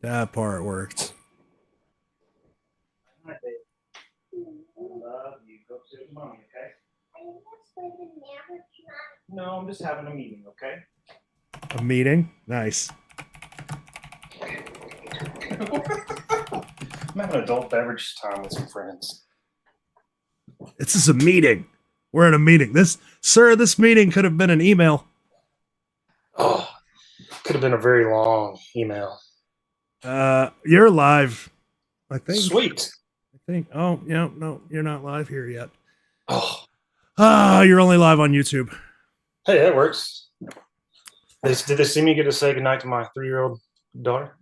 That part worked. Hi, babe. Love you. Go upstairs with mommy, okay? No, I'm just having a meeting, okay? A meeting? Nice. I'm having adult beverage time with some friends. This is a meeting. We're in a meeting. This meeting could have been an email. Oh, could have been a very long email. You're live. I think. Sweet. I think. Oh, yeah, no, you're not live here yet. Oh. You're only live on YouTube. Hey, that works. Did they see me get to say goodnight to my 3-year-old daughter?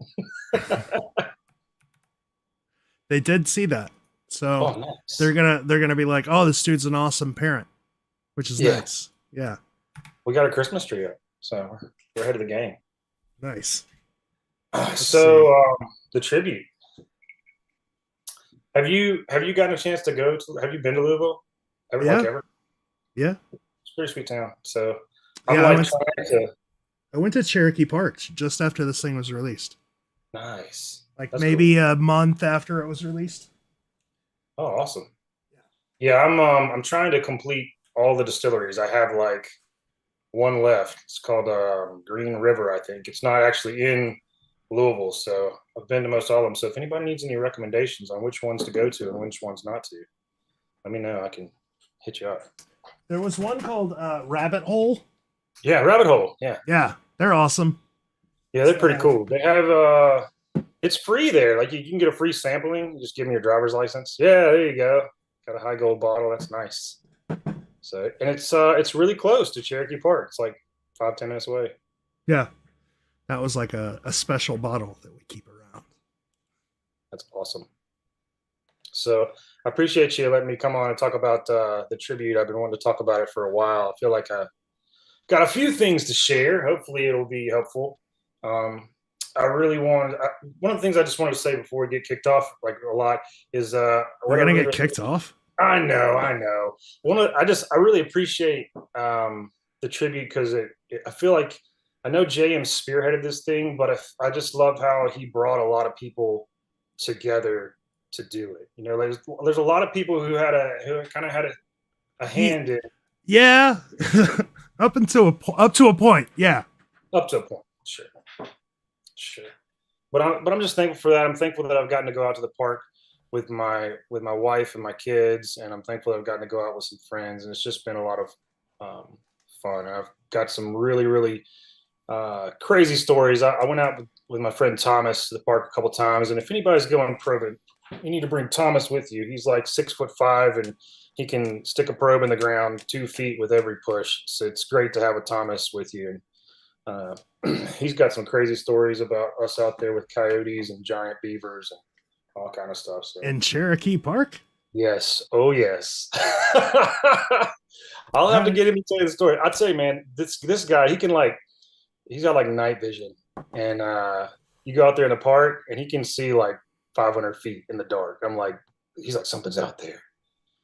They did see that. So nice. they're gonna be like, oh, this dude's an awesome parent, which is nice. Yeah. We got a Christmas tree up, so we're ahead of the game. Nice. So the tribute. Have you gotten a chance to go to? Have you been to Louisville? Ever? Yeah. It's a pretty sweet town. So I went to Cherokee Park just after this thing was released. Nice. Like that's maybe cool. A month after it was released. Oh, awesome. Yeah, I'm trying to complete all the distilleries. I have like one left. It's called Green River, I think. It's not actually in Louisville, so I've been to most all of them. So if anybody needs any recommendations on which ones to go to and which ones not to, let me know. I can hit you up. There was one called Rabbit Hole. Yeah, Rabbit Hole. Yeah. Yeah, they're awesome. Yeah, they're pretty cool. They have it's free there. Like you can get a free sampling. You just give me your driver's license. Yeah, there you go. Got a Highgold bottle. That's nice. So, and it's really close to Cherokee Park. It's like 5-10 minutes away. Yeah, that was like a special bottle that we keep around. That's awesome. So I appreciate you letting me come on and talk about the tribute. I've been wanting to talk about it for a while. I feel like I got a few things to share. Hopefully it'll be helpful. I really want one of the things I just wanted to say before we get kicked off, like a lot, is we're gonna get kicked off. I know. I really appreciate the tribute because I feel like I know JM spearheaded this thing, but I just love how he brought a lot of people together to do it. You know, there's a lot of people who kind of had a hand in. Yeah, up to a point. Yeah, up to a point. Sure. But I'm just thankful for that. I'm thankful that I've gotten to go out to the park with my wife and my kids, and I'm thankful that I've gotten to go out with some friends, and it's just been a lot of fun. I've got some really crazy stories. I went out with my friend Thomas to the park a couple times, and if anybody's going probing, you need to bring Thomas with you. He's like 6'5", and he can stick a probe in the ground 2 feet with every push. So it's great to have a Thomas with you. He's got some crazy stories about us out there with coyotes and giant beavers and all kind of stuff. So. In Cherokee Park? Yes. Oh, yes. I'll have to get him to tell you the story. I'd say, man, this guy, he's got like night vision, and you go out there in the park and he can see like 500 feet in the dark. I'm like, he's like, something's out there.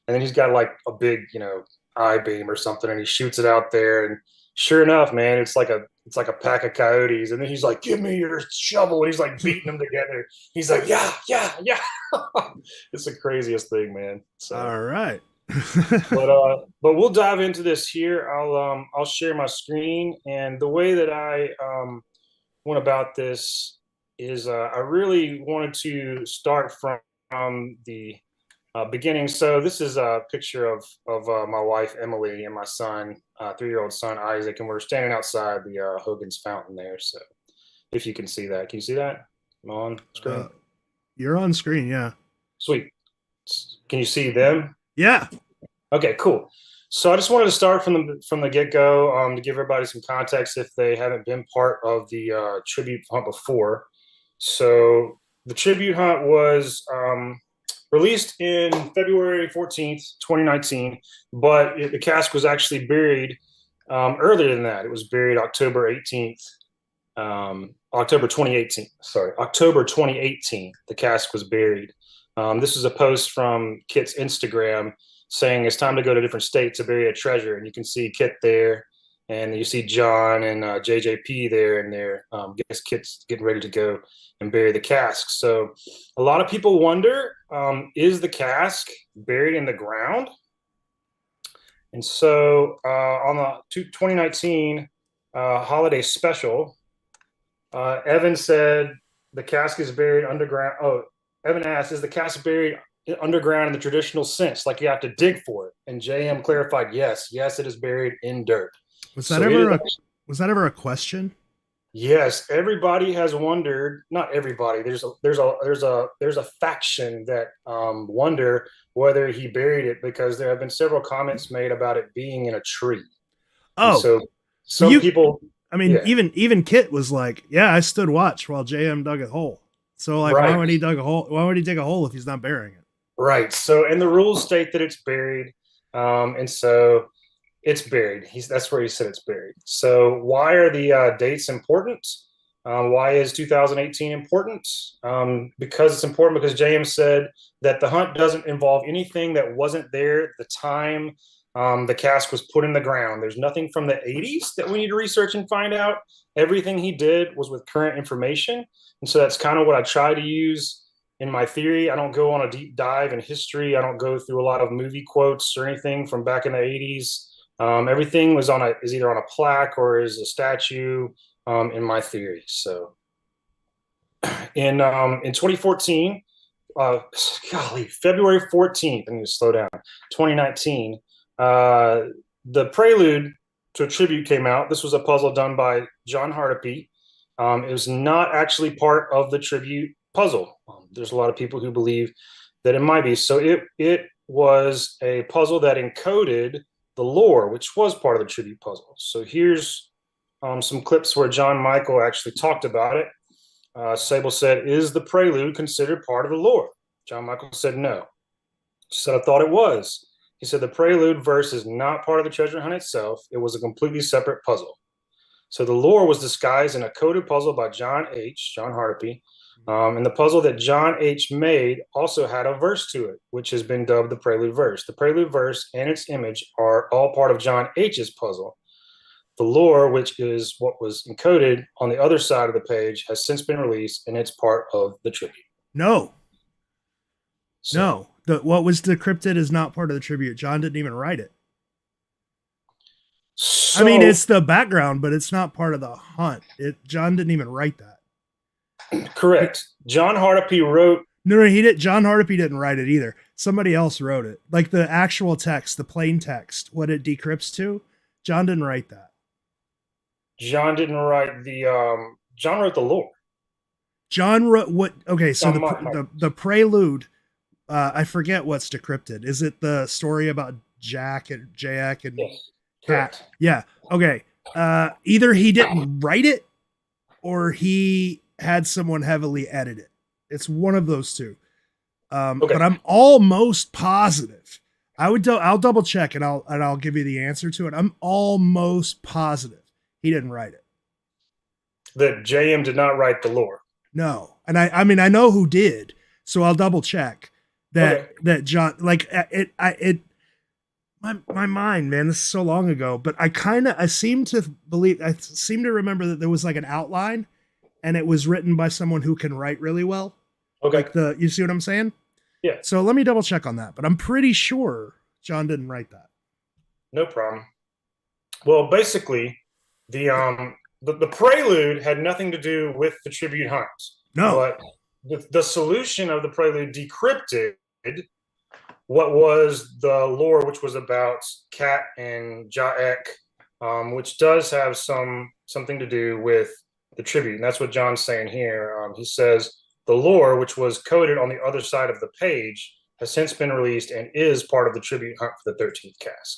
And then he's got like a big, eye beam or something, and he shoots it out there, and sure enough, man, it's like a pack of coyotes. And then he's like, give me your shovel, and he's like beating them together. He's like, yeah. It's the craziest thing, man. So, all right. but we'll dive into this here. I'll share my screen, and the way that I went about this is I really wanted to start from the beginning. So this is a picture of my wife Emily and my son, 3-year-old son Isaac, and we're standing outside the Hogan's Fountain there. So if you can see that, can you see that? I'm on screen. You're on screen, yeah. Sweet. Can you see them? Yeah. Okay, cool. So I just wanted to start from the get-go to give everybody some context if they haven't been part of the tribute hunt before. So the tribute hunt was released in February 14th, 2019, but the cask was actually buried earlier than that. It was buried October 2018. Sorry, October 2018, the cask was buried. This is a post from Kit's Instagram saying it's time to go to different states to bury a treasure. And you can see Kit there. and you see John and JJP there, and their guest kits getting ready to go and bury the cask. So a lot of people wonder, is the cask buried in the ground? And so on the 2019 holiday special, Evan said the cask is buried underground. Oh, Evan asked, is the cask buried underground in the traditional sense, like you have to dig for it? And JM clarified, yes, it is buried in dirt. Was that ever a question? Yes, everybody has wondered. Not everybody. There's a faction that wonder whether he buried it, because there have been several comments made about it being in a tree. And Oh, so some people. I mean, Yeah. even Kit was like, "Yeah, I stood watch while JM dug a hole." So like, Right. why would he dig a hole? Why would he dig a hole if he's not burying it? Right. So, and the rules state that it's buried, and so it's buried. That's where he said it's buried. So, why are the dates important? Why is 2018 important? Because it's important because James said that the hunt doesn't involve anything that wasn't there at the time the cask was put in the ground. There's nothing from the 80s that we need to research and find out. Everything he did was with current information. And so that's kind of what I try to use in my theory. I don't go on a deep dive in history. I don't go through a lot of movie quotes or anything from back in the 80s. Everything was is either on a plaque or is a statue in my theory. So in 2014, February 14th, I'm going to slow down, 2019, the Prelude to a Tribute came out. This was a puzzle done by John Hardipy. It was not actually part of the Tribute puzzle. There's a lot of people who believe that it might be. So it was a puzzle that encoded the lore, which was part of the Tribute puzzle. So here's some clips where John Michael actually talked about it. Sable said, is the Prelude considered part of the lore? John Michael said no. He said, I thought it was. He said, the Prelude verse is not part of the treasure hunt itself. It was a completely separate puzzle. So the lore was disguised in a coded puzzle by John Hardipy. And the puzzle that John H. made also had a verse to it, which has been dubbed the Prelude verse. The Prelude verse and its image are all part of John H.'s puzzle. The lore, which is what was encoded on the other side of the page, has since been released, and it's part of the tribute. No. So, no. What was decrypted is not part of the tribute. John didn't even write it. So, I mean, it's the background, but it's not part of the hunt. John didn't even write that. Correct. John Hardipy wrote. No, he didn't. John Hardipy didn't write it either. Somebody else wrote it. Like the actual text, the plain text, what it decrypts to. John didn't write that. John didn't write the. John wrote the lore. John wrote what? Okay, so the Prelude. I forget what's decrypted. Is it the story about Jack and yes. Cat? Yeah. Okay. Either he didn't write it, or he had someone heavily edit it. It's one of those two. Okay. But I'm almost positive. I'll double check and I'll give you the answer to it. I'm almost positive he didn't write it. That JM did not write the lore. No, and I mean I know who did, so I'll double check that John, like my mind, man, this is so long ago, but I seem to remember that there was like an outline, and it was written by someone who can write really well. Okay, like you see what I'm saying? Yeah. So let me double check on that, but I'm pretty sure John didn't write that. No problem. Well, basically, the Prelude had nothing to do with the tribute hunt. No. But the solution of the Prelude decrypted what was the lore, which was about Kat and Jaek, which does have something to do with the tribute. And that's what John's saying here. He says the lore, which was coded on the other side of the page, has since been released and is part of the tribute hunt for the 13th cask.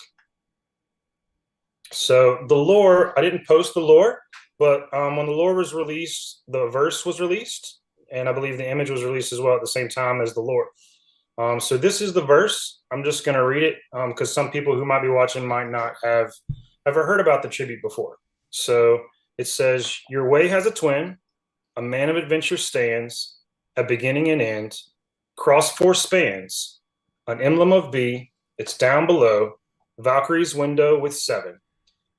So the lore, I didn't post the lore, but when the lore was released, the verse was released, and I believe the image was released as well at the same time as the lore. So this is the verse. I'm just going to read it because some people who might be watching might not have ever heard about the tribute before. So it says, your way has a twin, a man of adventure stands, a beginning and end, cross four spans, an emblem of B, it's down below, Valkyrie's window with 7.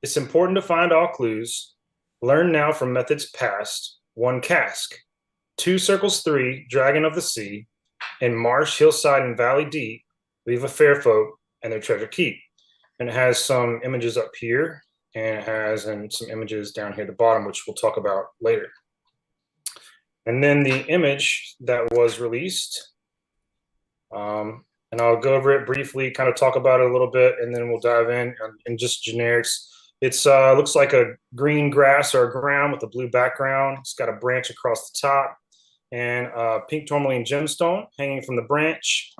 It's important to find all clues. Learn now from methods past. 1 cask. 2 circles 3, Dragon of the Sea. In marsh, hillside, and valley deep, leave a fair folk and their treasure keep. And it has some images up here, and it has some images down here at the bottom, which we'll talk about later. And then the image that was released, and I'll go over it briefly, kind of talk about it a little bit, and then we'll dive in just generics. It's looks like a green grass or a ground with a blue background. It's got a branch across the top and a pink tourmaline gemstone hanging from the branch.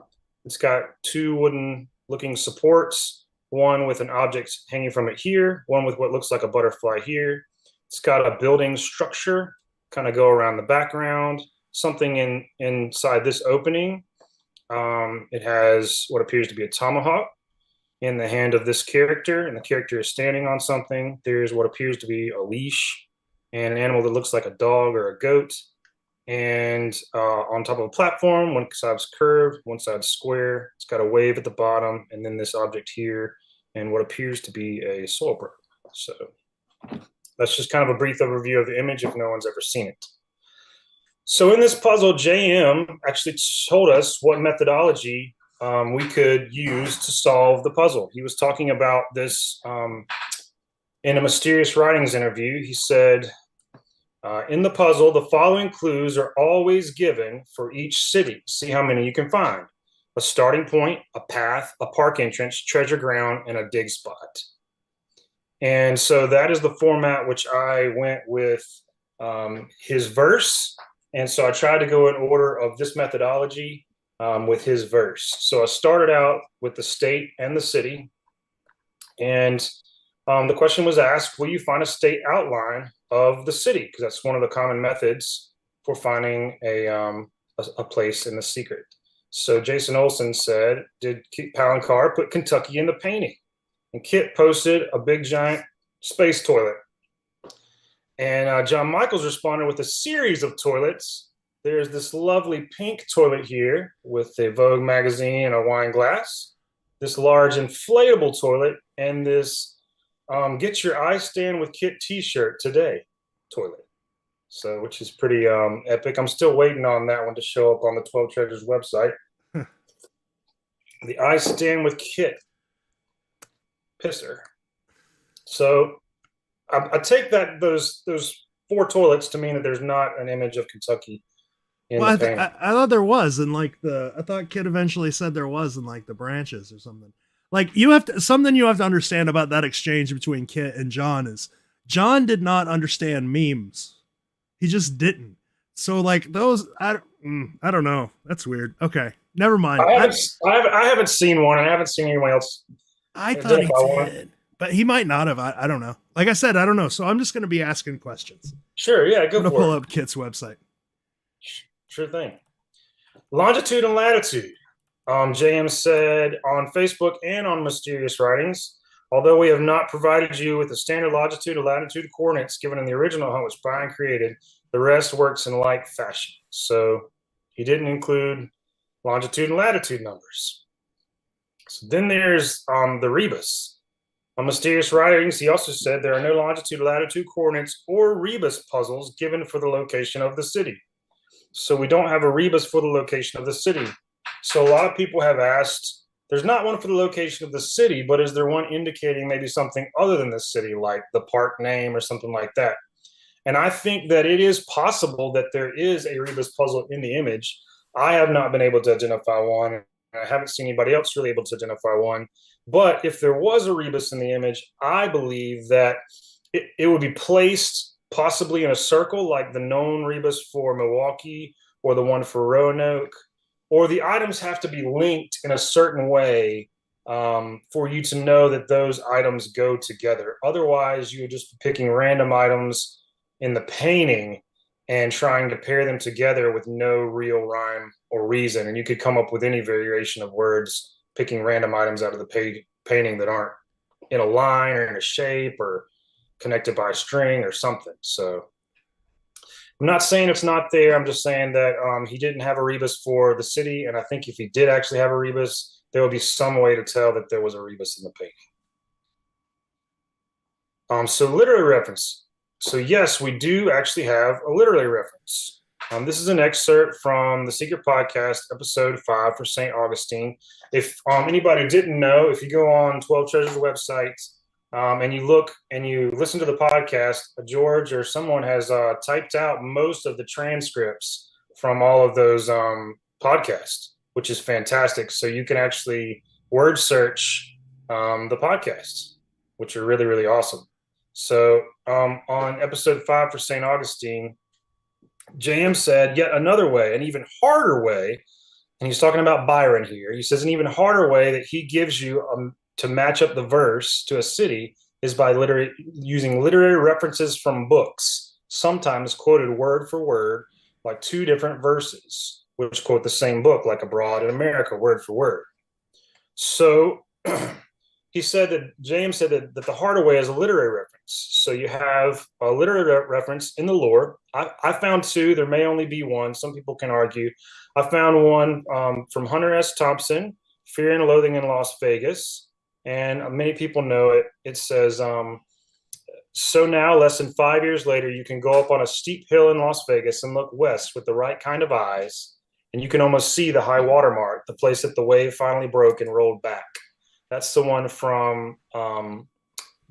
It's got 2 wooden looking supports, one with an object hanging from it here, one with what looks like a butterfly here. It's got a building structure kind of go around the background, something inside this opening. It has what appears to be a tomahawk in the hand of this character, and the character is standing on something. There's what appears to be a leash and an animal that looks like a dog or a goat. And on top of a platform, one side's curved, one side's square. It's got a wave at the bottom, and then this object here, and what appears to be a soil probe. So that's just kind of a brief overview of the image if no one's ever seen it. So in this puzzle, JM actually told us what methodology we could use to solve the puzzle. He was talking about this in a Mysterious Writings interview. He said, in the puzzle, the following clues are always given for each city. See how many you can find. A starting point, a path, a park entrance, treasure ground, and a dig spot. And so that is the format which I went with his verse. And so I tried to go in order of this methodology with his verse. So I started out with the state and the city. And the question was asked, will you find a state outline of the city? Because that's one of the common methods for finding a place in the secret. So Jason Olson said, did Kit Palancar put Kentucky in the painting? And Kit posted a big giant space toilet. And John Michaels responded with a series of toilets. There's this lovely pink toilet here with a Vogue magazine and a wine glass, this large inflatable toilet, and this Get Your Eye Stand with Kit t-shirt today toilet. So, which is pretty epic. I'm still waiting on that one to show up on the 12 Treasures website. The Eye Stand with Kit. Pisser. So I take that those 4 toilets to mean that there's not an image of Kentucky in the painting. I thought there was, and like I thought Kit eventually said there was in like the branches or something. Like something you have to understand about that exchange between Kit and John is John did not understand memes. He just didn't. So like those, I don't know. That's weird. Okay, never mind. I haven't seen one, and I haven't seen anyone else. I thought he did, but he might not have. I don't know. Like I said, I don't know. So I'm just going to be asking questions. Sure, yeah, go for it. I'm going to pull up Kit's website. Sure thing. Longitude and latitude. JM said on Facebook and on Mysterious Writings, although we have not provided you with the standard longitude and latitude coordinates given in the original hunt which Brian created, the rest works in like fashion. So he didn't include longitude and latitude numbers. So then there's the rebus. On Mysterious Writings, he also said there are no longitude, latitude coordinates or rebus puzzles given for the location of the city. So we don't have a rebus for the location of the city. So a lot of people have asked, there's not one for the location of the city, but is there one indicating maybe something other than the city, like the park name or something like that? And I think that it is possible that there is a rebus puzzle in the image. I have not been able to identify one. I haven't seen anybody else really able to identify one. But if there was a rebus in the image, I believe that it would be placed possibly in a circle, like the known rebus for Milwaukee or the one for Roanoke, or the items have to be linked in a certain way for you to know that those items go together. Otherwise, you would just be picking random items in the painting and trying to pair them together with no real rhyme or reason. And you could come up with any variation of words, picking random items out of the painting that aren't in a line or in a shape or connected by a string or something. So I'm not saying it's not there. I'm just saying that he didn't have a rebus for the city. And I think if he did actually have a rebus, there would be some way to tell that there was a rebus in the painting. So literary reference. So yes, we do actually have a literary reference. This is an excerpt from the Secret Podcast, episode 5 for St. Augustine. If anybody didn't know, if you go on 12 Treasures website and you look and you listen to the podcast, George or someone has typed out most of the transcripts from all of those podcasts, which is fantastic. So you can actually word search the podcasts, which are really, really awesome. So on episode 5 for St. Augustine, JM said yet another way, an even harder way, and he's talking about Byron here. He says an even harder way that he gives you to match up the verse to a city is by using literary references from books, sometimes quoted word for word, like two different verses, which quote the same book, like Abroad in America, word for word. So he said that James said that the harder way is a literary reference. So you have a literary reference in the lore. I found two. There may only be one. Some people can argue. I found one from Hunter S. Thompson, Fear and Loathing in Las Vegas. And many people know it. It says, so now, less than 5 years later, you can go up on a steep hill in Las Vegas and look west with the right kind of eyes, and you can almost see the high water mark, the place that the wave finally broke and rolled back. That's the one from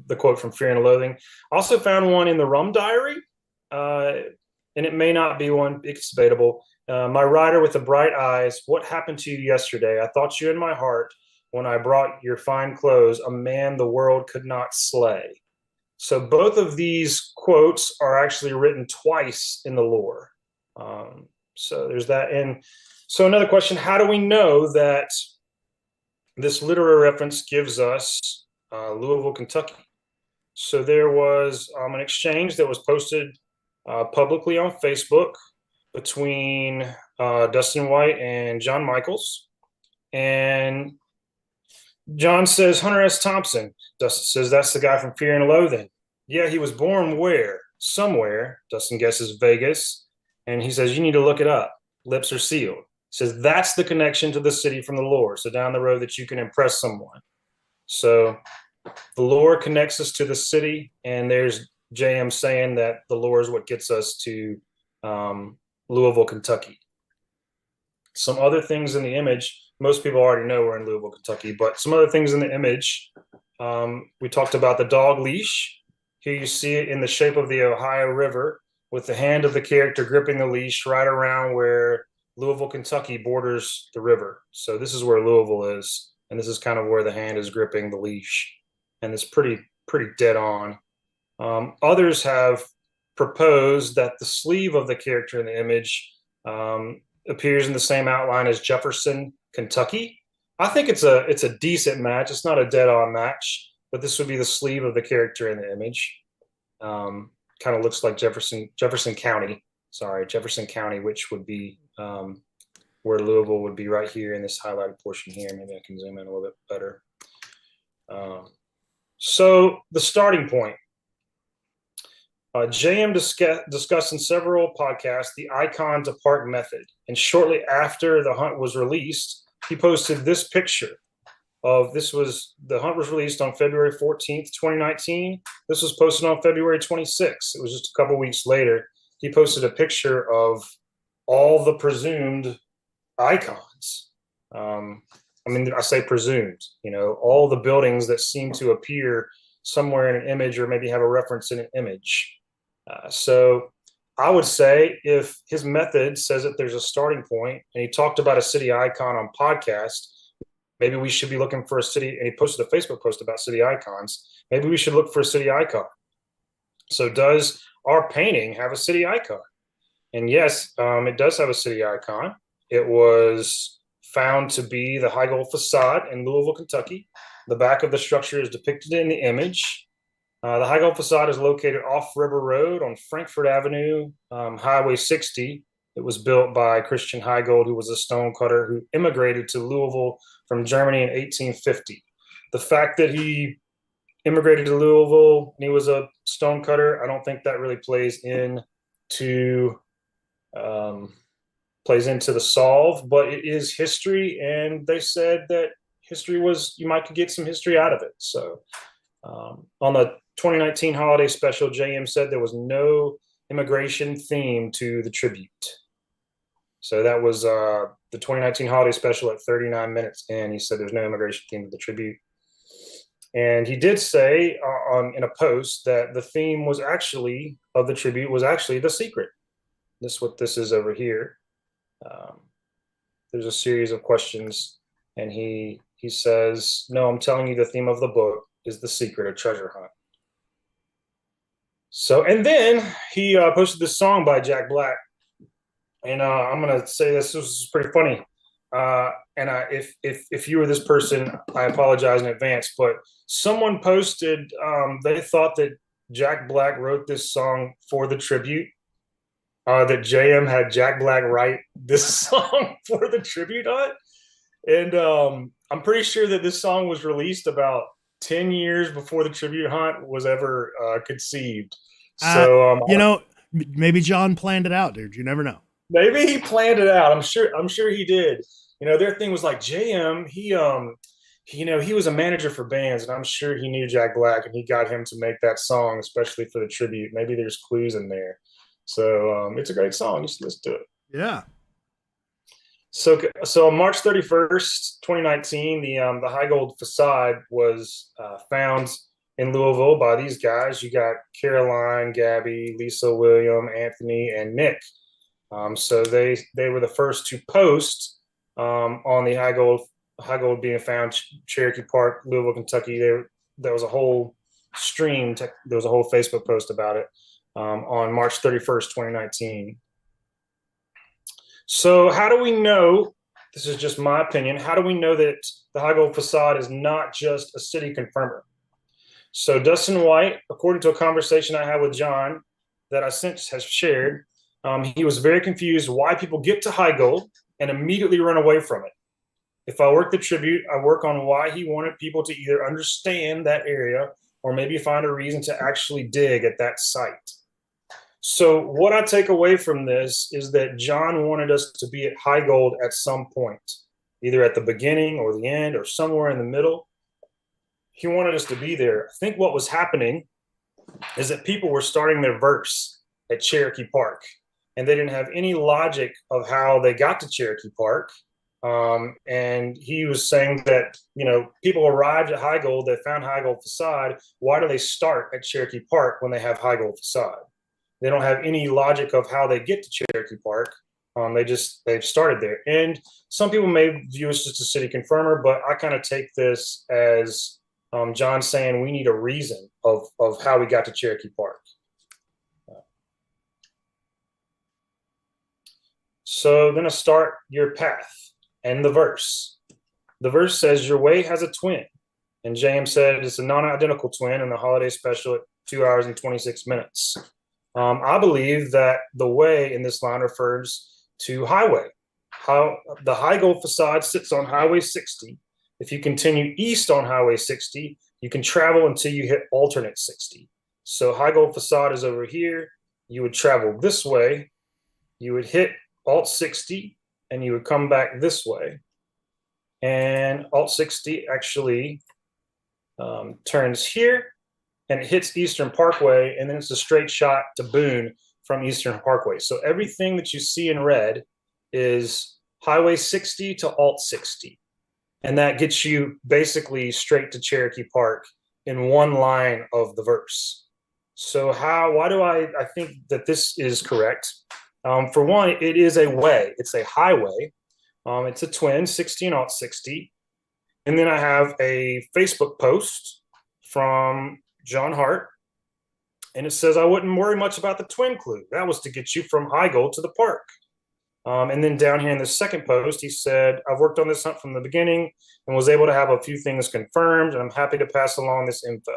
the quote from Fear and Loathing. I also found one in the Rum Diary, and it may not be one, it's debatable. My rider with the bright eyes, what happened to you yesterday? I thought you in my heart when I brought your fine clothes, a man the world could not slay. So both of these quotes are actually written twice in the lore. So there's that. And so another question, how do we know that this literary reference gives us Louisville, Kentucky? So there was an exchange that was posted publicly on Facebook between Dustin White and John Michaels. And John says, Hunter S. Thompson. Dustin says, that's the guy from Fear and Loathing. Yeah, he was born where? Somewhere. Dustin guesses Vegas. And he says, you need to look it up. Lips are sealed. He says, that's the connection to the city from the lore. So down the road that you can impress someone. So the lore connects us to the city. And there's JM saying that the lore is what gets us to Louisville, Kentucky. Some other things in the image, most people already know we're in Louisville, Kentucky, but some other things in the image, we talked about the dog leash. Here you see it in the shape of the Ohio River with the hand of the character gripping the leash right around where Louisville, Kentucky borders the river. So this is where Louisville is, and this is kind of where the hand is gripping the leash, and it's pretty dead on. Others have proposed that the sleeve of the character in the image appears in the same outline as Jefferson, Kentucky. I think it's a decent match. It's not a dead-on match, but this would be the sleeve of the character in the image. Kind of looks like Jefferson County. Sorry, Jefferson County, which would be where Louisville would be right here in this highlighted portion here. Maybe I can zoom in a little bit better. So the starting point. JM discussed in several podcasts the icon to park method. And shortly after the hunt was released, he posted this picture of the hunt was released on February 14th, 2019. This was posted on February 26th. It was just a couple weeks later. He posted a picture of all the presumed icons. I say presumed, all the buildings that seem to appear somewhere in an image or maybe have a reference in an image. So I would say if his method says that there's a starting point and he talked about a city icon on podcast, maybe we should be looking for a city, and he posted a Facebook post about city icons. Maybe we should look for a city icon. So does our painting have a city icon? And yes, it does have a city icon. It was found to be the Highgold facade in Louisville, Kentucky. The back of the structure is depicted in the image. The Highgold facade is located off River Road on Frankfort Avenue, Highway 60. It was built by Christian Highgold, who was a stonecutter who immigrated to Louisville from Germany in 1850. The fact that he immigrated to Louisville and he was a stonecutter, I don't think that really plays into the solve, but it is history, and they said that history was, you might could get some history out of it. So on the 2019 holiday special, JM said there was no immigration theme to the tribute. So that was the 2019 holiday special at 39 minutes in. He said there's no immigration theme to the tribute. And he did say in a post that the theme was actually, of the tribute, was actually The Secret. This is what this is over here. There's a series of questions, and he says, no, I'm telling you the theme of the book is The Secret, a treasure hunt. So, and then he posted this song by Jack Black. And I'm going to say this was pretty funny. If you were this person, I apologize in advance, but someone posted, they thought that Jack Black wrote this song for the tribute, that JM had Jack Black write this song for the tribute hunt. And I'm pretty sure that this song was released about 10 years before the tribute hunt was ever conceived. So, maybe John planned it out, dude. You never know. Maybe he planned it out. I'm sure he did. Their thing was like JM. He was a manager for bands, and I'm sure he knew Jack Black, and he got him to make that song, especially for the tribute. Maybe there's clues in there. So it's a great song. You should listen to it. Yeah. So on March 31st, 2019, the Highgold facade was found in Louisville by these guys. You got Caroline, Gabby, Lisa, William, Anthony, and Nick. So they were the first to post on the Highgold being found, Cherokee Park, Louisville, Kentucky. There was a whole stream. There was a whole Facebook post about it on March 31st, 2019. So how do we know, this is just my opinion, how do we know that the Highgold facade is not just a city confirmer? So Dustin White, according to a conversation I had with John that I since has shared, he was very confused why people get to Highgold and immediately run away from it. If I work the tribute, I work on why he wanted people to either understand that area or maybe find a reason to actually dig at that site. So what I take away from this is that John wanted us to be at Highgold at some point, either at the beginning or the end or somewhere in the middle. He wanted us to be there. I think what was happening is that people were starting their verse at Cherokee Park, and they didn't have any logic of how they got to Cherokee Park. And he was saying that, people arrived at Highgold, they found Highgold facade. Why do they start at Cherokee Park when they have Highgold facade? They don't have any logic of how they get to Cherokee Park. They've started there. And some people may view us as a city confirmer, but I kind of take this as John saying we need a reason of how we got to Cherokee Park. So I'm going to start your path and the verse. The verse says, your way has a twin. And James said it's a non-identical twin in the holiday special at 2 hours and 26 minutes. I believe that the way in this line refers to highway. How the Highgold facade sits on Highway 60. If you continue east on Highway 60, you can travel until you hit alternate 60. So Highgold facade is over here. You would travel this way. You would hit alt 60, and you would come back this way. And alt 60 actually turns here, and it hits Eastern Parkway, and then it's a straight shot to Boone from Eastern Parkway. So everything that you see in red is Highway 60 to alt 60. And that gets you basically straight to Cherokee Park in one line of the verse. So why do I think that this is correct? For one, it is a way. It's a highway. It's a twin, 60 and alt 60. And then I have a Facebook post from John Hart, and it says, I wouldn't worry much about the twin clue. That was to get you from Highgold to the park. And then down here in the second post, he said, I've worked on this hunt from the beginning and was able to have a few things confirmed, and I'm happy to pass along this info.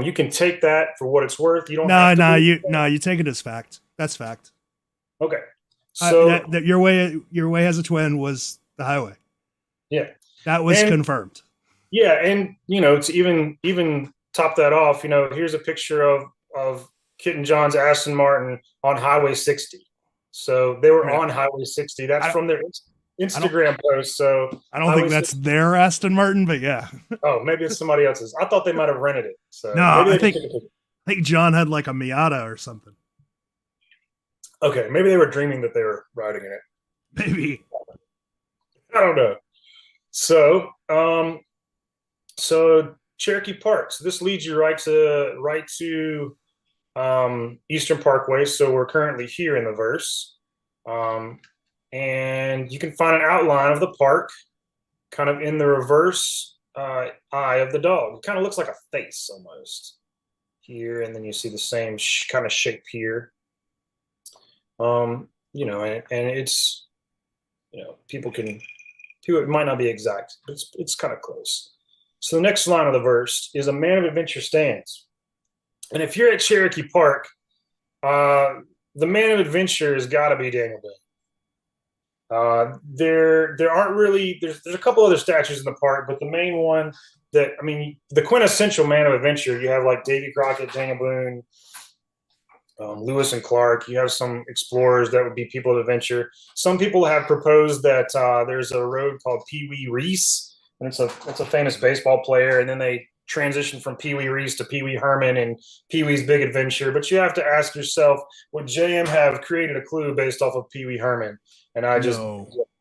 You can take that for what it's worth. You don't you take it as fact. That's fact. Okay. So that your way has a twin was the highway. Yeah. That was confirmed. Yeah, and to even top that off, here's a picture of Kit and John's Aston Martin on Highway 60. So they were on Highway 60. That's from their Instagram post. So I don't think that's their Aston Martin, but yeah. Oh, maybe it's somebody else's. I thought they might have rented it. So no, maybe I think John had like a Miata or something. Okay, maybe they were dreaming that they were riding in it. Maybe. I don't know. So, so Cherokee Park. So this leads you right to Eastern Parkway. So we're currently here in the verse, and you can find an outline of the park, kind of in the reverse eye of the dog. It kind of looks like a face almost here, and then you see the same kind of shape here. You know, and it's, you know, people it might not be exact, but it's kind of close. So the next line of the verse is a man of adventure stands. And if you're at Cherokee Park, the man of adventure has got to be Daniel Boone. There aren't really, there's a couple other statues in the park, but the main one that, I mean, the quintessential man of adventure, you have like Davy Crockett, Daniel Boone, Lewis and Clark. You have some explorers that would be people of adventure. Some people have proposed that there's a road called Pee Wee Reese, and it's a famous baseball player, and then they transition from Pee Wee Reese to Pee Wee Herman and Pee Wee's Big Adventure. But you have to ask yourself, would JM have created a clue based off of Pee Wee Herman? And I just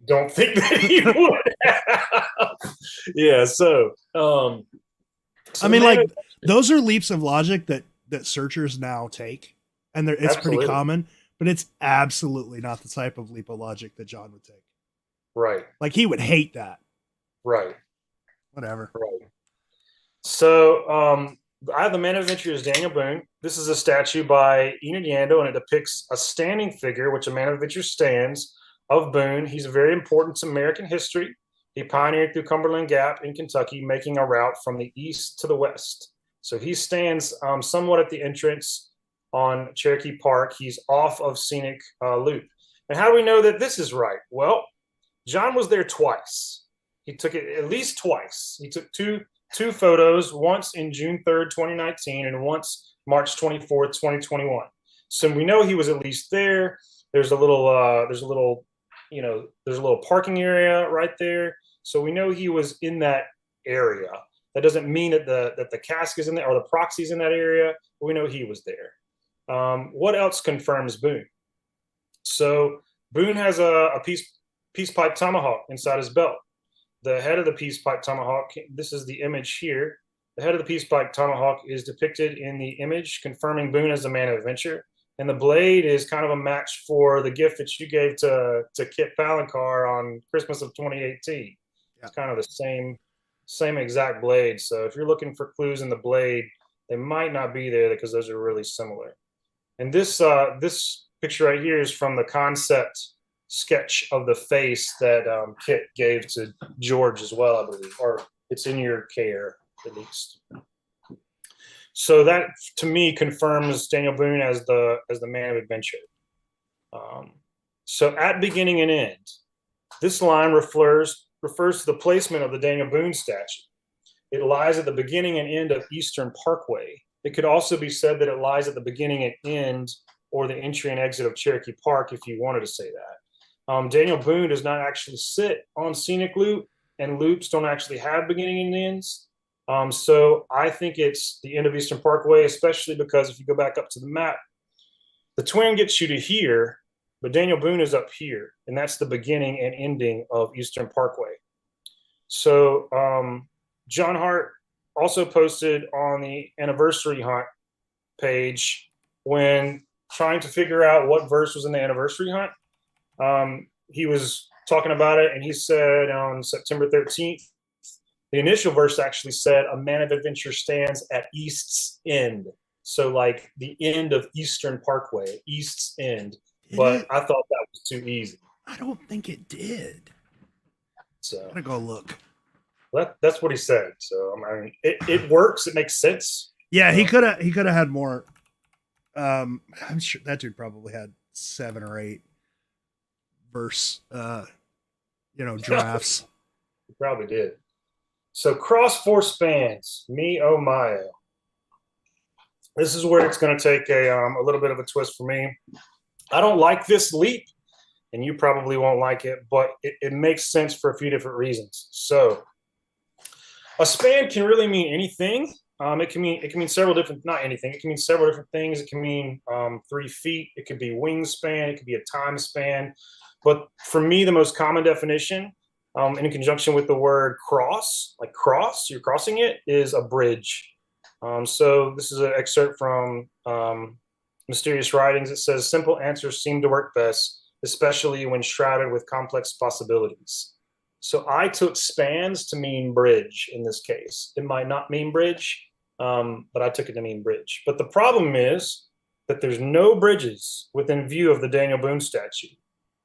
don't think that he would have. Yeah, so I mean, like, those are leaps of logic that searchers now take. And it's pretty common, but it's absolutely not the type of leap of logic that John would take. Right. Like, he would hate that. Right. Whatever. Right. So I have the man of adventure is Daniel Boone. This is a statue by Enid Yando, and it depicts a standing figure, which a man of adventure stands, of Boone. He's very important to American history. He pioneered through Cumberland Gap in Kentucky, making a route from the east to the west. So he stands somewhat at the entrance on Cherokee Park. He's off of Scenic Loop. And how do we know that this is right? Well, John was there twice. He took it at least twice. He took two photos, once in June 3rd, 2019, and once March 24th, 2021. So we know he was at least there. There's a little parking area right there. So we know he was in that area. That doesn't mean that the cask is in there or the proxy's in that area, but we know he was there. What else confirms Boone? So Boone has a peace pipe tomahawk inside his belt. The head of the peace pipe tomahawk, this is the image here. The head of the peace pipe tomahawk is depicted in the image, confirming Boone as the man of adventure. And the blade is kind of a match for the gift that you gave to Kit Palancar on Christmas of 2018. Yeah. It's kind of the same exact blade. So if you're looking for clues in the blade, they might not be there because those are really similar. And this picture right here is from the concept sketch of the face that Kit gave to George as well, I believe, or it's in your care at least. So that to me confirms Daniel Boone as the man of adventure. So at beginning and end, this line refers to the placement of the Daniel Boone statue. It lies at the beginning and end of Eastern Parkway. It could also be said that it lies at the beginning and end or the entry and exit of Cherokee Park if you wanted to say that. Daniel Boone does not actually sit on Scenic Loop, and loops don't actually have beginning and ends. So I think it's the end of Eastern Parkway, especially because if you go back up to the map, the twin gets you to here, but Daniel Boone is up here, and that's the beginning and ending of Eastern Parkway. So John Hart also posted on the anniversary hunt page when trying to figure out what verse was in the anniversary hunt. He was talking about it, and he said on September 13th, the initial verse actually said, a man of adventure stands at East's end. So like the end of Eastern Parkway, East's end. But I thought that was too easy. I don't think it did. So I'm gonna go look. That's what he said. So I mean, it works. It makes sense. Yeah, he could have had more. I'm sure that dude probably had 7 or 8 verse, drafts. He probably did. So cross 4 spans, me oh my. This is where it's going to take a little bit of a twist for me. I don't like this leap and you probably won't like it, but it makes sense for a few different reasons. So a span can really mean anything. It can mean several different, not anything. It can mean several different things. It can mean 3 feet. It could be wingspan. It could be a time span. But for me, the most common definition, in conjunction with the word cross, like cross, you're crossing it, is a bridge. So this is an excerpt from Mysterious Writings. It says, simple answers seem to work best, especially when shrouded with complex possibilities. So I took spans to mean bridge in this case. It might not mean bridge, but I took it to mean bridge. But the problem is that there's no bridges within view of the Daniel Boone statue.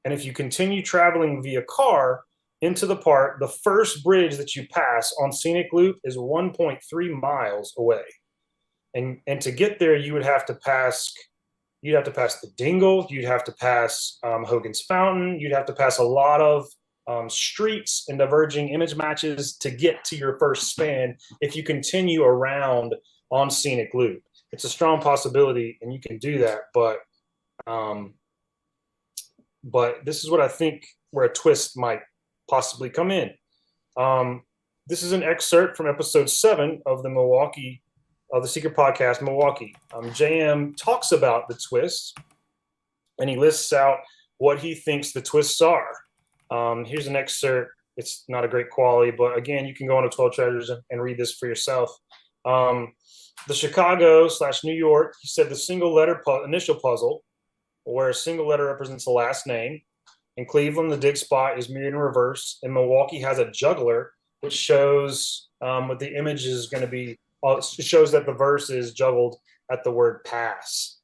And if you continue traveling via car into the park, the first bridge that you pass on Scenic Loop is 1.3 miles away. And to get there, you would have to pass the Dingle, you'd have to pass Hogan's Fountain, you'd have to pass a lot of streets and diverging image matches to get to your first span if you continue around on Scenic Loop. It's a strong possibility, and you can do that, but this is what I think where a twist might possibly come in. This is an excerpt from episode 7 of the Secret Podcast, Milwaukee. JM talks about the twists, and he lists out what he thinks the twists are. Here's an excerpt. It's not a great quality, but again, you can go on to 12 Treasures and read this for yourself. The Chicago/New York, he said the single letter initial puzzle, where a single letter represents the last name. In Cleveland, the dig spot is mirrored in reverse. And Milwaukee has a juggler, which shows what the image is going to be. It shows that the verse is juggled at the word pass.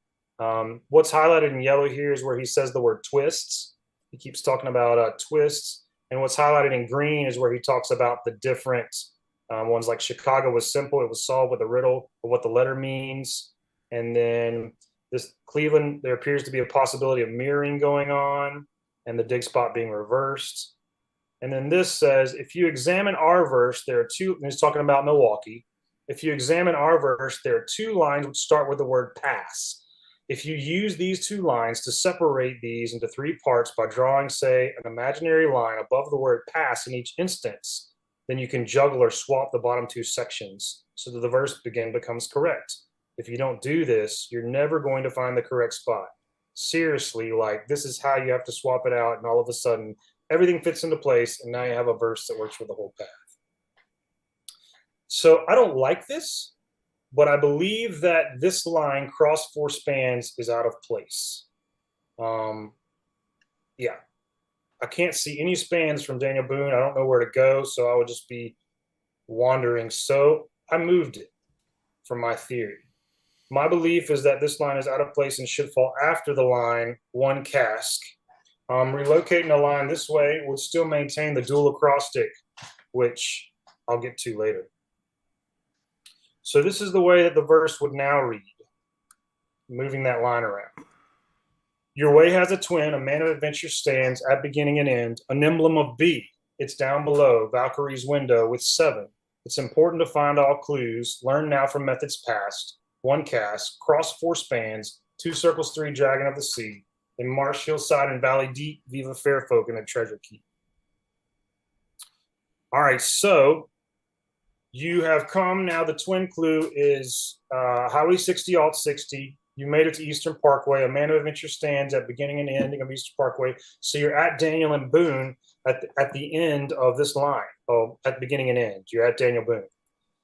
What's highlighted in yellow here is where he says the word twists. He keeps talking about twists. And what's highlighted in green is where he talks about the different ones. Like Chicago was simple. It was solved with a riddle of what the letter means. And then this Cleveland, there appears to be a possibility of mirroring going on and the dig spot being reversed. And then this says, if you examine our verse, there are two, and he's talking about Milwaukee. If you examine our verse, there are 2 lines which start with the word pass. If you use these 2 lines to separate these into 3 parts by drawing, say, an imaginary line above the word pass in each instance, then you can juggle or swap the bottom 2 sections so that the verse becomes correct. If you don't do this, you're never going to find the correct spot. Seriously, like, this is how you have to swap it out, and all of a sudden, everything fits into place, and now you have a verse that works for the whole path. So I don't like this, but I believe that this line, cross 4 spans, is out of place. Yeah. I can't see any spans from Daniel Boone. I don't know where to go, so I would just be wandering. So I moved it from my theory. My belief is that this line is out of place and should fall after the line 1 cask. Relocating a line this way would still maintain the dual acrostic, which I'll get to later. So this is the way that the verse would now read, moving that line around. Your way has a twin, a man of adventure stands at beginning and end, an emblem of B. It's down below, Valkyrie's window with 7. It's important to find all clues, learn now from methods past. 1 cast, cross 4 spans, 2 circles 3 dragon of the sea, in marsh hillside and valley deep, viva fair folk in a treasure keep. All right, so you have come now. The twin clue is Highway 60, Alt 60. You made it to Eastern Parkway. A man of adventure stands at beginning and ending of Eastern Parkway. So you're at Daniel and Boone at the end of this line. Oh, at the beginning and end. You're at Daniel Boone.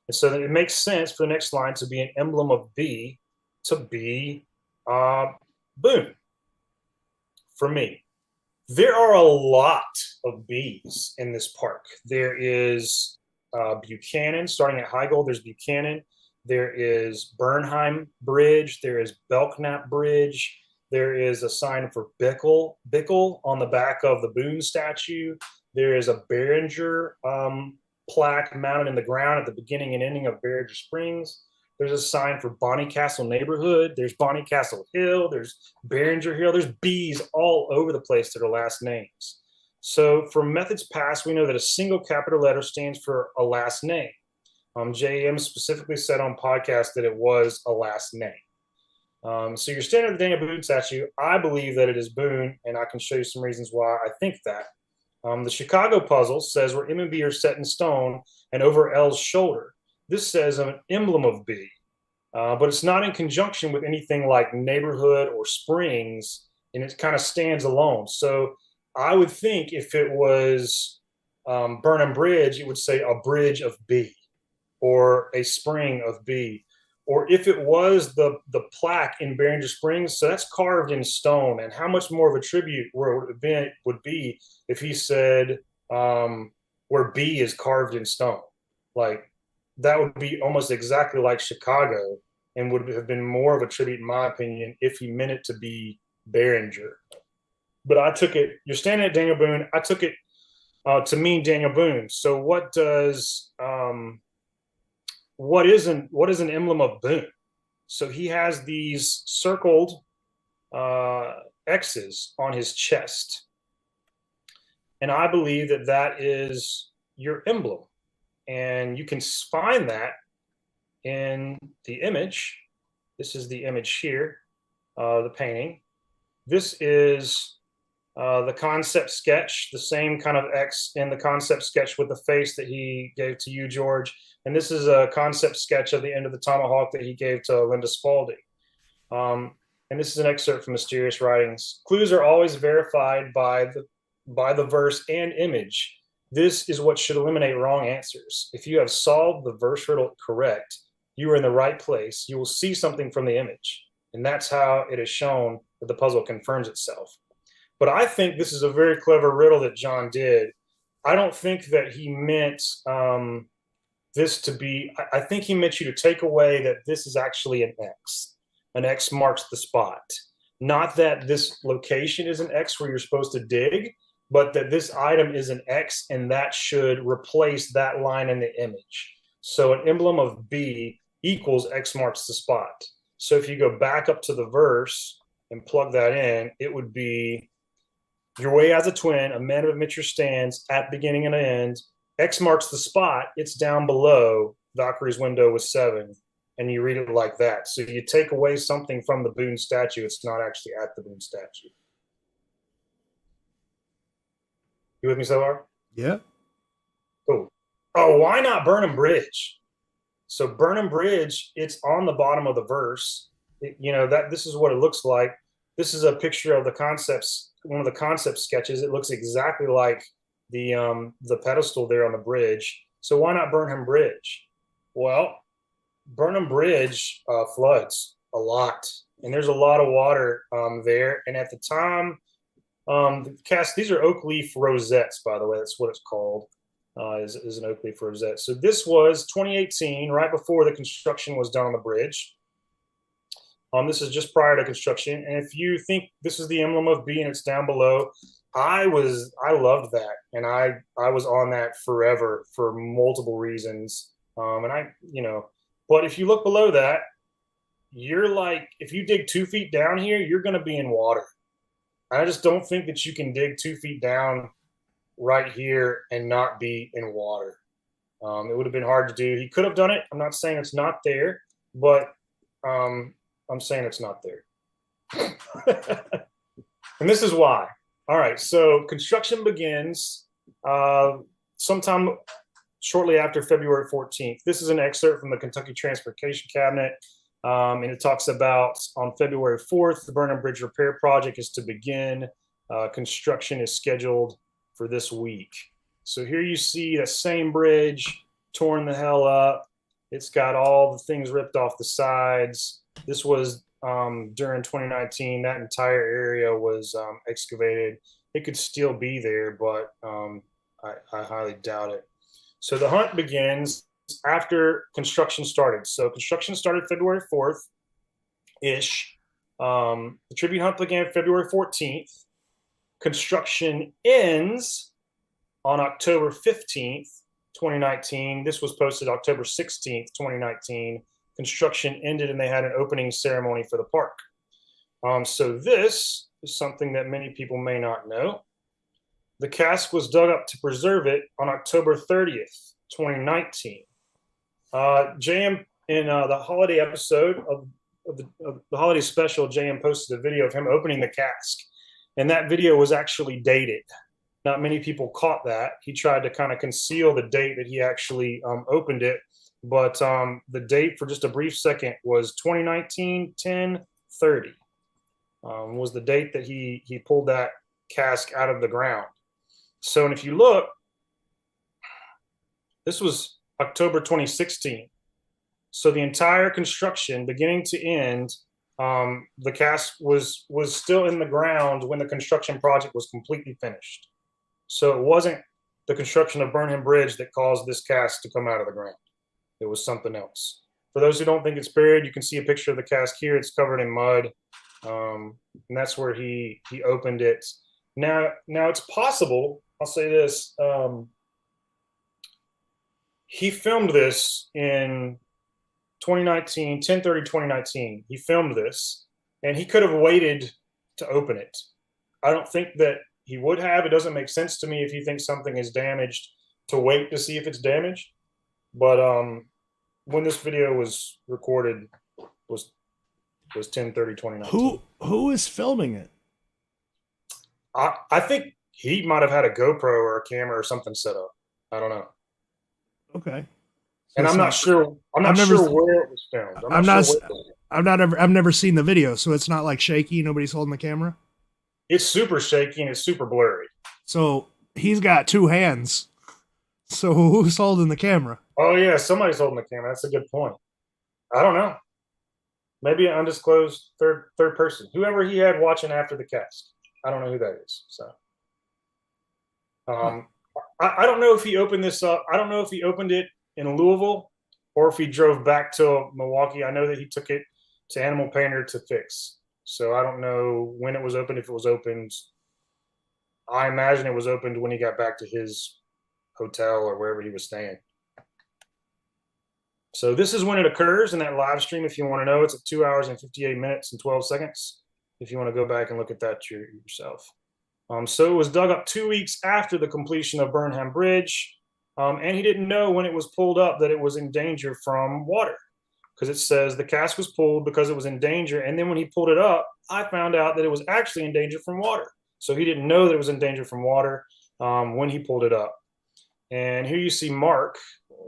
And so it makes sense for the next line to be an emblem of B to be Boone. For me, there are a lot of B's in this park. There is Buchanan, starting at Highgold, there's Buchanan. There is Bernheim Bridge. There is Belknap Bridge. There is a sign for Bickle on the back of the Boone statue. There is a Behringer plaque mounted in the ground at the beginning and ending of Behringer Springs. There's a sign for Bonnycastle neighborhood. There's Bonnycastle Hill. There's Behringer Hill. There's B's all over the place that are last names. So for methods past, we know that a single capital letter stands for a last name. JM specifically said on podcast that it was a last name. So you're standing at the Daniel Boone statue. I believe that it is Boone, and I can show you some reasons why I think that. The Chicago puzzle says where M and B are set in stone and over L's shoulder. This says an emblem of B, but it's not in conjunction with anything like neighborhood or springs, and it kind of stands alone. So I would think if it was Burnham Bridge, it would say a bridge of B or a spring of B. Or if it was the plaque in Behringer Springs, so that's carved in stone. And how much more of a tribute would be if he said where B is carved in stone? Like that would be almost exactly like Chicago, and would have been more of a tribute, in my opinion, if he meant it to be Behringer. But I took it. You're standing at Daniel Boone. I took it to mean Daniel Boone. So what does what is an emblem of Boone? So he has these circled X's on his chest, and I believe that that is your emblem, and you can find that in the image. This is the image here, the painting. This is the concept sketch, the same kind of X in the concept sketch with the face that he gave to you, George. And this is a concept sketch of the end of the tomahawk that he gave to Linda Spalding. And this is an excerpt from Mysterious Writings. Clues are always verified by the verse and image. This is what should eliminate wrong answers. If you have solved the verse riddle correct, you are in the right place. You will see something from the image. And that's how it is shown that the puzzle confirms itself. But I think this is a very clever riddle that John did. I don't think that he meant this to be, I think he meant you to take away that this is actually an X. An X marks the spot. Not that this location is an X where you're supposed to dig, but that this item is an X and that should replace that line in the image. So an emblem of B equals X marks the spot. So if you go back up to the verse and plug that in, it would be your way as a twin, a man of admit your stands at beginning and end. X marks the spot. It's down below Valkyrie's window with 7, and you read it like that. So you take away something from the Boone statue. It's not actually at the Boone statue. You with me so far? Yeah. Cool. Oh, why not Burnham Bridge? So Burnham Bridge, it's on the bottom of the verse. This is what it looks like. This is a picture of the concepts, one of the concept sketches. It looks exactly like the pedestal there on the bridge. So why not Burnham Bridge? Well, Burnham Bridge floods a lot, and there's a lot of water there. And at the time, these are oak leaf rosettes, by the way. That's what it's called, is an oak leaf rosette. So this was 2018, right before the construction was done on the bridge. This is just prior to construction. And if you think this is the emblem of B and it's down below, I loved that. And I was on that forever for multiple reasons. But if you look below that, you're like, if you dig 2 feet down here, you're going to be in water. I just don't think that you can dig 2 feet down right here and not be in water. It would have been hard to do. He could have done it. I'm not saying it's not there, but I'm saying it's not there. And this is why. All right, so construction begins sometime shortly after February 14th. This is an excerpt from the Kentucky Transportation Cabinet, and it talks about on February 4th, the Burnham Bridge repair project is to begin. Construction is scheduled for this week. So here you see the same bridge torn the hell up. It's got all the things ripped off the sides. This was during 2019. That entire area was excavated. It could still be there, but I highly doubt it. So the hunt begins after construction started. So construction started February 4th-ish. The tribute hunt began February 14th. Construction ends on October 15th, 2019. This was posted October 16th, 2019. Construction ended and they had an opening ceremony for the park. So this is something that many people may not know. The cask was dug up to preserve it on October 30th, 2019. JM, in the holiday episode the holiday special, JM posted a video of him opening the cask, and that video was actually dated. Not many people caught that. He tried to kind of conceal the date that he actually opened it, but the date for just a brief second was 2019 10/30 was the date that he pulled that cask out of the ground. So, and if you look, this was October 2016. So the entire construction, beginning to end, the cask was still in the ground when the construction project was completely finished. So it wasn't the construction of Burnham Bridge that caused this cask to come out of the ground. It was something else. For those who don't think it's buried, you can see a picture of the cask here. It's covered in mud, and that's where he opened it. Now it's possible. I'll say this: he filmed this in 2019, 10/30/2019. He filmed this, and he could have waited to open it. I don't think that he would have. It doesn't make sense to me if you think something is damaged to wait to see if it's damaged. But when this video was recorded was 10/30/2019. Who is filming it? I think he might have had a GoPro or a camera or something set up. I don't know. Okay. So and I'm not sure. I'm not sure where it was filmed. I've never seen the video, so it's not like shaky. Nobody's holding the camera. It's super shaky and it's super blurry. So he's got two hands. So who's holding the camera? Oh yeah, somebody's holding the camera. That's a good point. I don't know. Maybe an undisclosed third person. Whoever he had watching after the cast. I don't know who that is. So I don't know if he opened this up. I don't know if he opened it in Louisville or if he drove back to Milwaukee. I know that he took it to Animal Painter to fix. So I don't know when it was opened, if it was opened. I imagine it was opened when he got back to his hotel or wherever he was staying. So this is when it occurs in that live stream. If you want to know, it's at 2 hours and 58 minutes and 12 seconds. If you want to go back and look at that yourself. So it was dug up 2 weeks after the completion of Burnham Bridge. And he didn't know when it was pulled up that it was in danger from water. Because it says the cask was pulled because it was in danger. And then when he pulled it up, I found out that it was actually in danger from water. So he didn't know that it was in danger from water when he pulled it up. And here you see Mark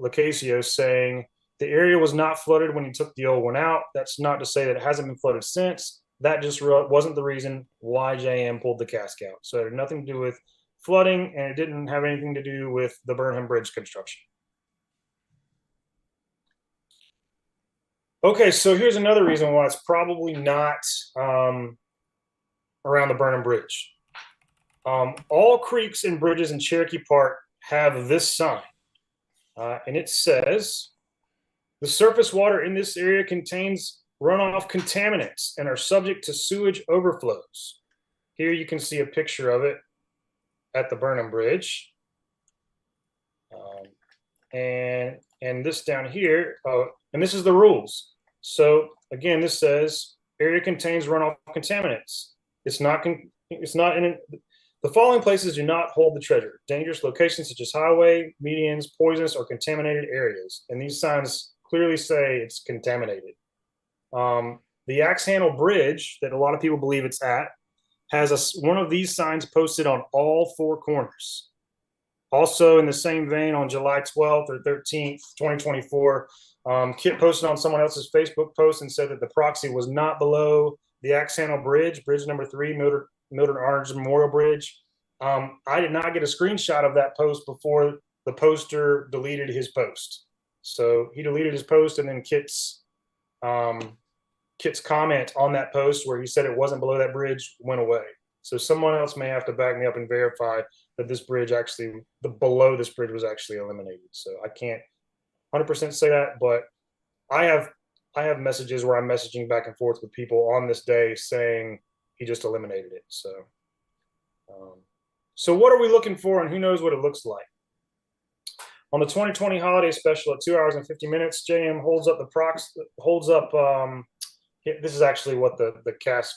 Lacasio saying the area was not flooded when he took the old one out. That's not to say that it hasn't been flooded since. That just wasn't the reason why JM pulled the cask out. So it had nothing to do with flooding, and it didn't have anything to do with the Burnham Bridge construction. Okay, so here's another reason why it's probably not around the Burnham Bridge. All creeks and bridges in Cherokee Park have this sign, and it says, the surface water in this area contains runoff contaminants and are subject to sewage overflows. Here you can see a picture of it at the Burnham Bridge. And this down here, and this is the rules. So again, this says area contains runoff contaminants. It's not in the following places do not hold the treasure. Dangerous locations such as highway, medians, poisonous, or contaminated areas. And these signs clearly say it's contaminated. The Axe Handle Bridge that a lot of people believe it's at has one of these signs posted on all four corners. Also in the same vein, on July 12th or 13th, 2024, Kit posted on someone else's Facebook post and said that the proxy was not below the Axe Handle Bridge, bridge number 3, Mildred Orange Memorial Bridge. I did not get a screenshot of that post before the poster deleted his post. So he deleted his post, and then Kit's comment on that post where he said it wasn't below that bridge went away. So someone else may have to back me up and verify that this bridge actually, below this bridge was actually eliminated. So I can't 100% say that, but I have messages where I'm messaging back and forth with people on this day saying he just eliminated it. So what are we looking for, and who knows what it looks like? On the 2020 holiday special at 2 hours and 50 minutes, JM holds up the proxy, this is actually what the cask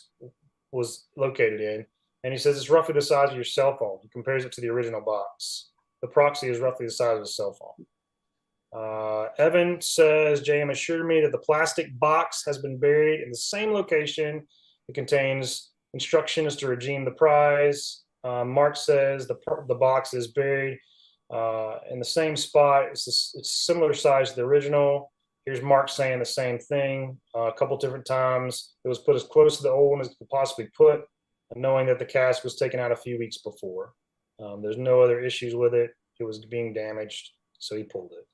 was located in. And he says it's roughly the size of your cell phone. He compares it to the original box. The proxy is roughly the size of a cell phone. Evan says, JM assured me that the plastic box has been buried in the same location. It contains instructions to redeem the prize. Mark says the box is buried in the same spot. It's similar size to the original. Here's Mark saying the same thing a couple different times. It was put as close to the old one as it could possibly put, knowing that the cask was taken out a few weeks before. There's no other issues with it. It was being damaged, so he pulled it.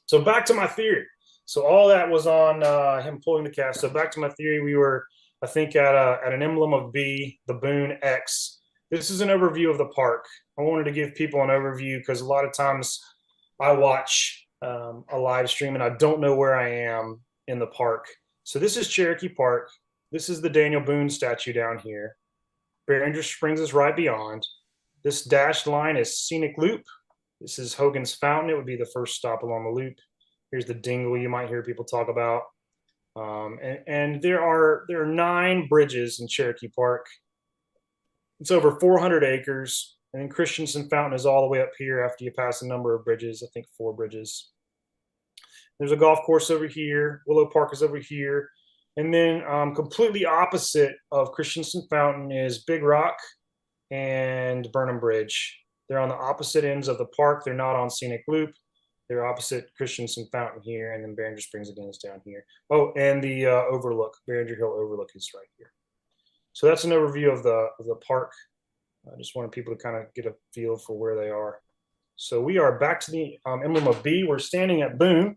So back to my theory. So all that was on him pulling the cask. So back to my theory, we were, I think, at an Emblem of B, the Boone X. This is an overview of the park. I wanted to give people an overview because a lot of times I watch a live stream and I don't know where I am in the park. So this is Cherokee Park. This is the Daniel Boone statue down here. Behringer Springs is right beyond. This dashed line is Scenic Loop. This is Hogan's Fountain. It would be the first stop along the loop. Here's the dingle you might hear people talk about. And there are 9 bridges in Cherokee Park. It's over 400 acres. And then Christensen Fountain is all the way up here after you pass a number of bridges, I think 4 bridges. There's a golf course over here. Willow Park is over here. And then completely opposite of Christensen Fountain is Big Rock and Burnham Bridge. They're on the opposite ends of the park. They're not on Scenic Loop. They're opposite Christensen Fountain here, and then Behringer Springs again is down here. Oh, and the overlook, Behringer Hill Overlook is right here. So that's an overview of the park. I just wanted people to kind of get a feel for where they are. So we are back to the Emblem of B. We're standing at Boone.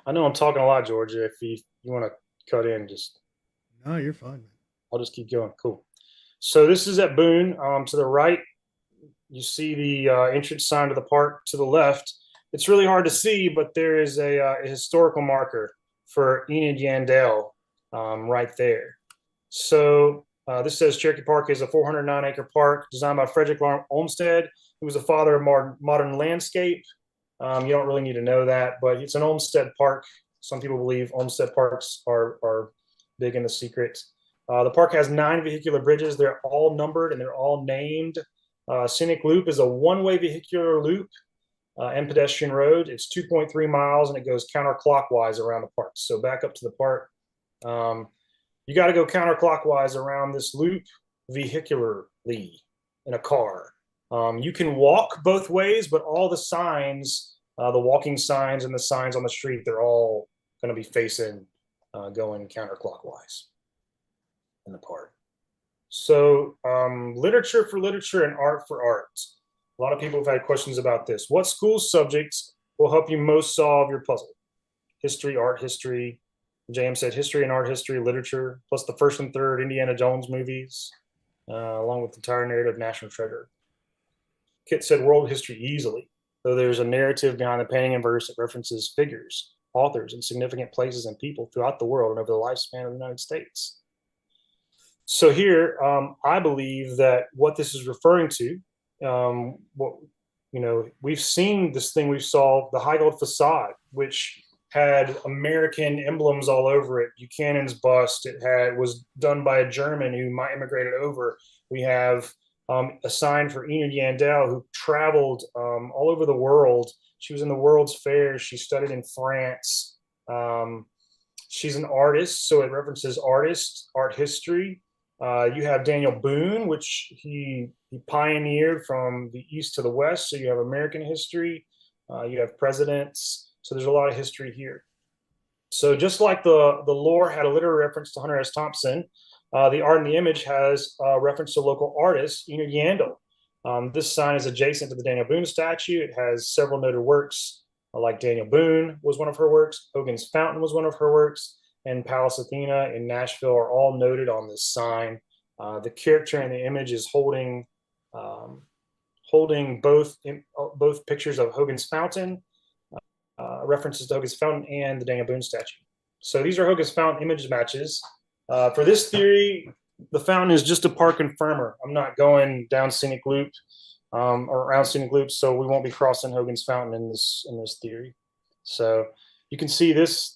I know I'm talking a lot, Georgia. If you want to cut in, just... No, you're fine. I'll just keep going. Cool. So this is at Boone. To the right, you see the entrance sign to the park. To the left, it's really hard to see, but there is a historical marker for Enid Yandell right there. So this says Cherokee Park is a 409-acre park designed by Frederick Olmsted, who was the father of modern landscape. You don't really need to know that, but it's an Olmsted Park. Some people believe Olmsted Parks are big in the secret. The park has 9 vehicular bridges. They're all numbered and they're all named. Scenic Loop is a one-way vehicular loop and pedestrian road. It's 2.3 miles and it goes counterclockwise around the park. So back up to the park. You got to go counterclockwise around this loop vehicularly in a car. You can walk both ways, but all the signs, the walking signs and the signs on the street, they're all going to be facing going counterclockwise in the park. So literature for literature and art for art. A lot of people have had questions about this. What school subjects will help you most solve your puzzle? History, art history. JM said history and art history, literature, plus the first and third Indiana Jones movies, along with the entire narrative National Treasure. Kit said world history easily, though there's a narrative behind the painting and verse that references figures, authors, and significant places and people throughout the world and over the lifespan of the United States. So here, I believe that what this is referring to, we've seen this thing we've solved, the Highgold facade, which had American emblems all over it. Buchanan's bust. It was done by a German who immigrated over. We have a sign for Enid Yandell, who traveled all over the world. She was in the World's Fairs. She studied in France. She's an artist, so it references artists, art history. You have Daniel Boone, which he pioneered from the east to the west. So you have American history. You have presidents. So there's a lot of history here. So just like the lore had a literary reference to Hunter S. Thompson, the art in the image has a reference to local artist Enid Yandell. This sign is adjacent to the Daniel Boone statue. It has several noted works, like Daniel Boone was one of her works, Hogan's Fountain was one of her works, and Palace Athena in Nashville are all noted on this sign. The character in the image is holding both pictures of Hogan's Fountain, references to Hogan's Fountain and the Daniel Boone statue. So these are Hogan's Fountain image matches. For this theory, the fountain is just a park confirmer. I'm not going down Scenic Loop or around Scenic Loop, so we won't be crossing Hogan's Fountain in this theory. So you can see this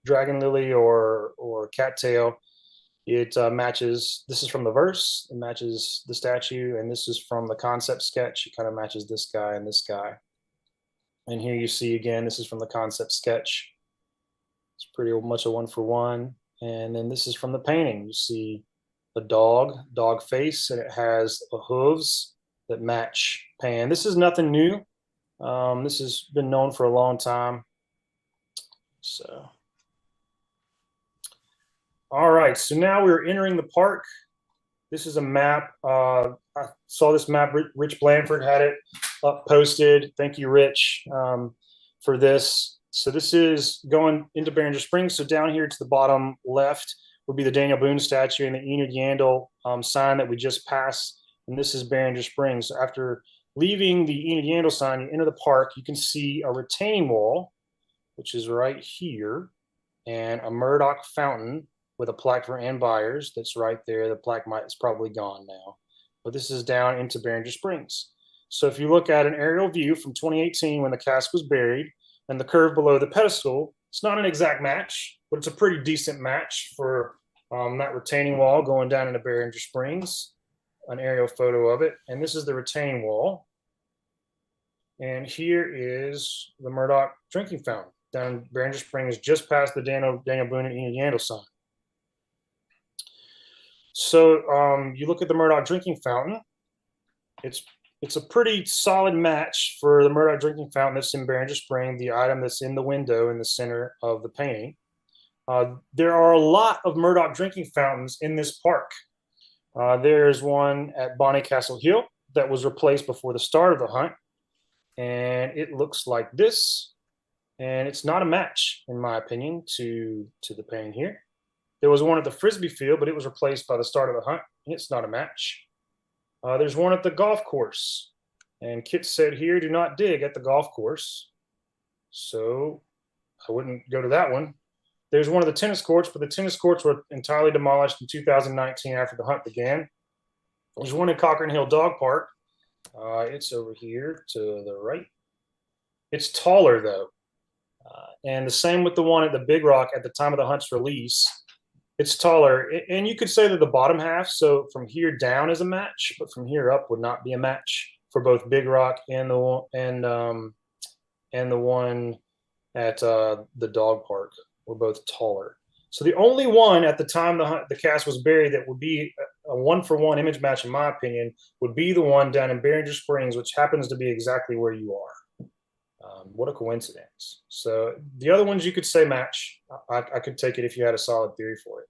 dragon lily or cattail It matches, this is from the verse, it matches the statue, and this is from the concept sketch. It kind of matches this guy and this guy. And here you see again, this is from the concept sketch. It's pretty much a 1-for-1. And then this is from the painting. You see a dog face, and it has the hooves that match Pan. This is nothing new. This has been known for a long time. So, all right. So now we're entering the park. This is a map. I saw this map. Rich Blanford had it up posted. Thank you, Rich, for this. So this is going into Behringer Springs. So down here to the bottom left would be the Daniel Boone statue and the Enid Yandel sign that we just passed. And this is Behringer Springs. So after leaving the Enid Yandel sign, you enter the park. You can see a retaining wall, which is right here, and a Murdoch fountain with a plaque for Ann Byers that's right there. The plaque is probably gone now. But this is down into Behringer Springs. So if you look at an aerial view from 2018 when the cast was buried, and the curve below the pedestal, it's not an exact match, but it's a pretty decent match for that retaining wall going down into Behringer Springs, an aerial photo of it. And this is the retaining wall. And here is the Murdoch drinking fountain down in Behringer Springs, just past the Daniel Boone and Enid Yandel sign. So you look at the Murdoch drinking fountain, it's a pretty solid match for the Murdoch drinking fountain that's in Behringer Springs, the item that's in the window in the center of the painting. There are a lot of Murdoch drinking fountains in this park. There's one at Bonnycastle Hill that was replaced before the start of the hunt, and it looks like this. And it's not a match, in my opinion, to the painting here. There was one at the Frisbee field, but it was replaced by the start of the hunt, and it's not a match. There's one at the golf course, and Kit said here, do not dig at the golf course. So I wouldn't go to that one. There's one of the tennis courts, but the tennis courts were entirely demolished in 2019 after the hunt began. There's one in Cochrane Hill Dog Park. It's over here to the right. It's taller though. And the same with the one at the Big Rock at the time of the hunt's release. It's taller, and you could say that the bottom half, so from here down is a match, but from here up would not be a match for both Big Rock and the one at the dog park. Were both taller. So the only one at the time the cast was buried that would be a 1-for-1 image match, in my opinion, would be the one down in Behringer Springs, which happens to be exactly where you are. What a coincidence. So the other ones you could say match. I could take it if you had a solid theory for it.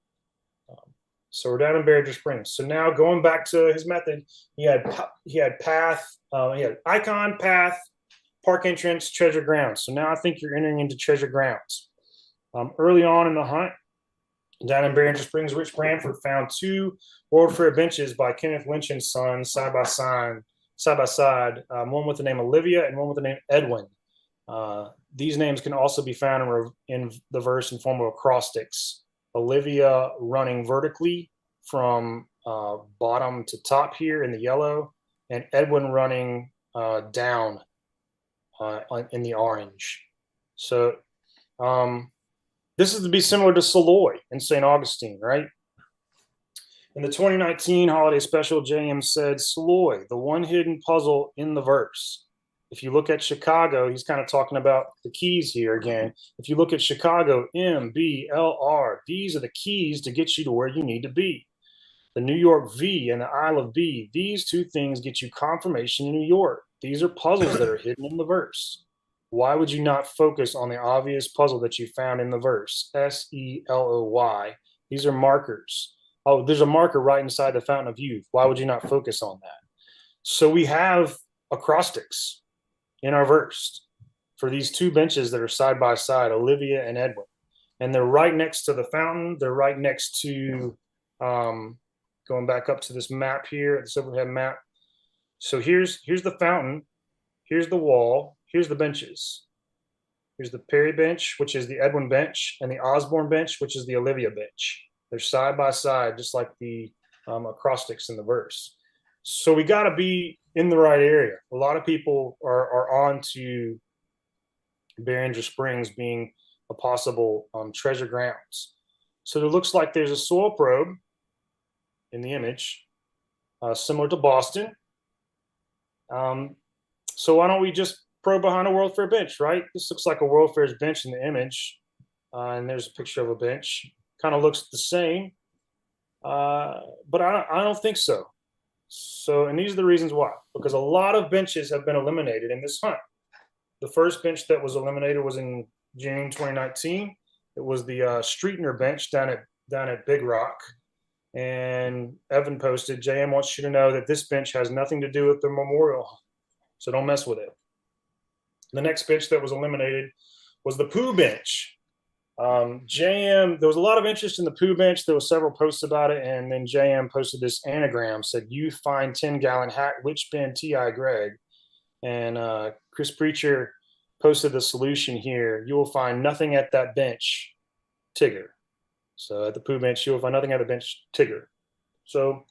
So we're down in Behringer Springs. So now going back to his method, he had path, he had icon, path, park entrance, treasure grounds. So now I think you're entering into treasure grounds. Early on in the hunt, down in Behringer Springs, Rich Blanford found 2 World Fair benches by Kenneth Lynch and Son side by side, one with the name Olivia and one with the name Edwin. These names can also be found in the verse in form of acrostics. Olivia running vertically from bottom to top here in the yellow, and Edwin running down in the orange. So this is to be similar to Saloy in St. Augustine, right? In the 2019 holiday special, JM said, Saloy, the one hidden puzzle in the verse. If you look at Chicago, he's kind of talking about the keys here again. If you look at Chicago, M, B, L, R, these are the keys to get you to where you need to be. The New York V and the Isle of B, these 2 things get you confirmation in New York. These are puzzles that are hidden in the verse. Why would you not focus on the obvious puzzle that you found in the verse? S-E-L-O-Y. These are markers. Oh, there's a marker right inside the Fountain of Youth. Why would you not focus on that? So we have acrostics in our verse for these 2 benches that are side by side, Olivia and Edwin. And they're right next to the fountain. They're right next to, going back up to this map here, this overhead map. So here's the fountain. Here's the wall. Here's the benches. Here's the Perry bench, which is the Edwin bench, and the Osborne bench, which is the Olivia bench. They're side by side, just like the acrostics in the verse. So we got to be in the right area. A lot of people are on to Behringer Springs being a possible treasure grounds. So it looks like there's a soil probe in the image, similar to Boston. So why don't we just probe behind a World Fair bench, right? This looks like a World Fair's bench in the image. And there's a picture of a bench. Kind of looks the same. But I don't think so. So, and these are the reasons why. Because a lot of benches have been eliminated in this hunt. The first bench that was eliminated was in June 2019. It was the Streetner bench down at Big Rock. And Evan posted, JM wants you to know that this bench has nothing to do with the memorial. So don't mess with it. The next bench that was eliminated was the Pooh bench. JM, there was a lot of interest in the Pooh bench. There were several posts about it. And then JM posted this anagram, said, you find 10-gallon hat, which bin T.I. Greg. And Chris Preacher posted the solution here. You will find nothing at that bench, Tigger. So at the Pooh bench, you will find nothing at the bench, Tigger. So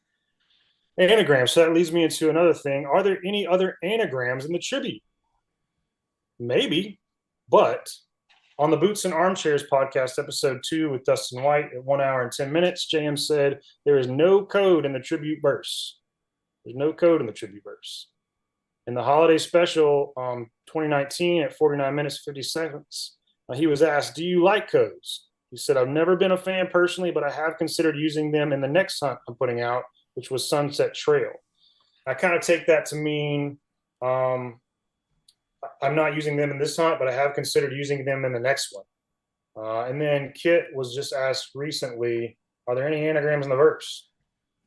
anagrams. So that leads me into another thing. Are there any other anagrams in the tribute? Maybe, but on the Boots and Armchairs podcast, episode 2 with Dustin White at 1 hour and 10 minutes, JM said there is no code in the tribute verse. There's no code in the tribute verse. In the holiday special 2019 at 49 minutes, 50 seconds, he was asked, do you like codes? He said, I've never been a fan personally, but I have considered using them in the next hunt I'm putting out, which was Sunset Trail. I kind of take that to mean I'm not using them in this hunt, but I have considered using them in the next one. And then Kit was just asked recently, are there any anagrams in the verse?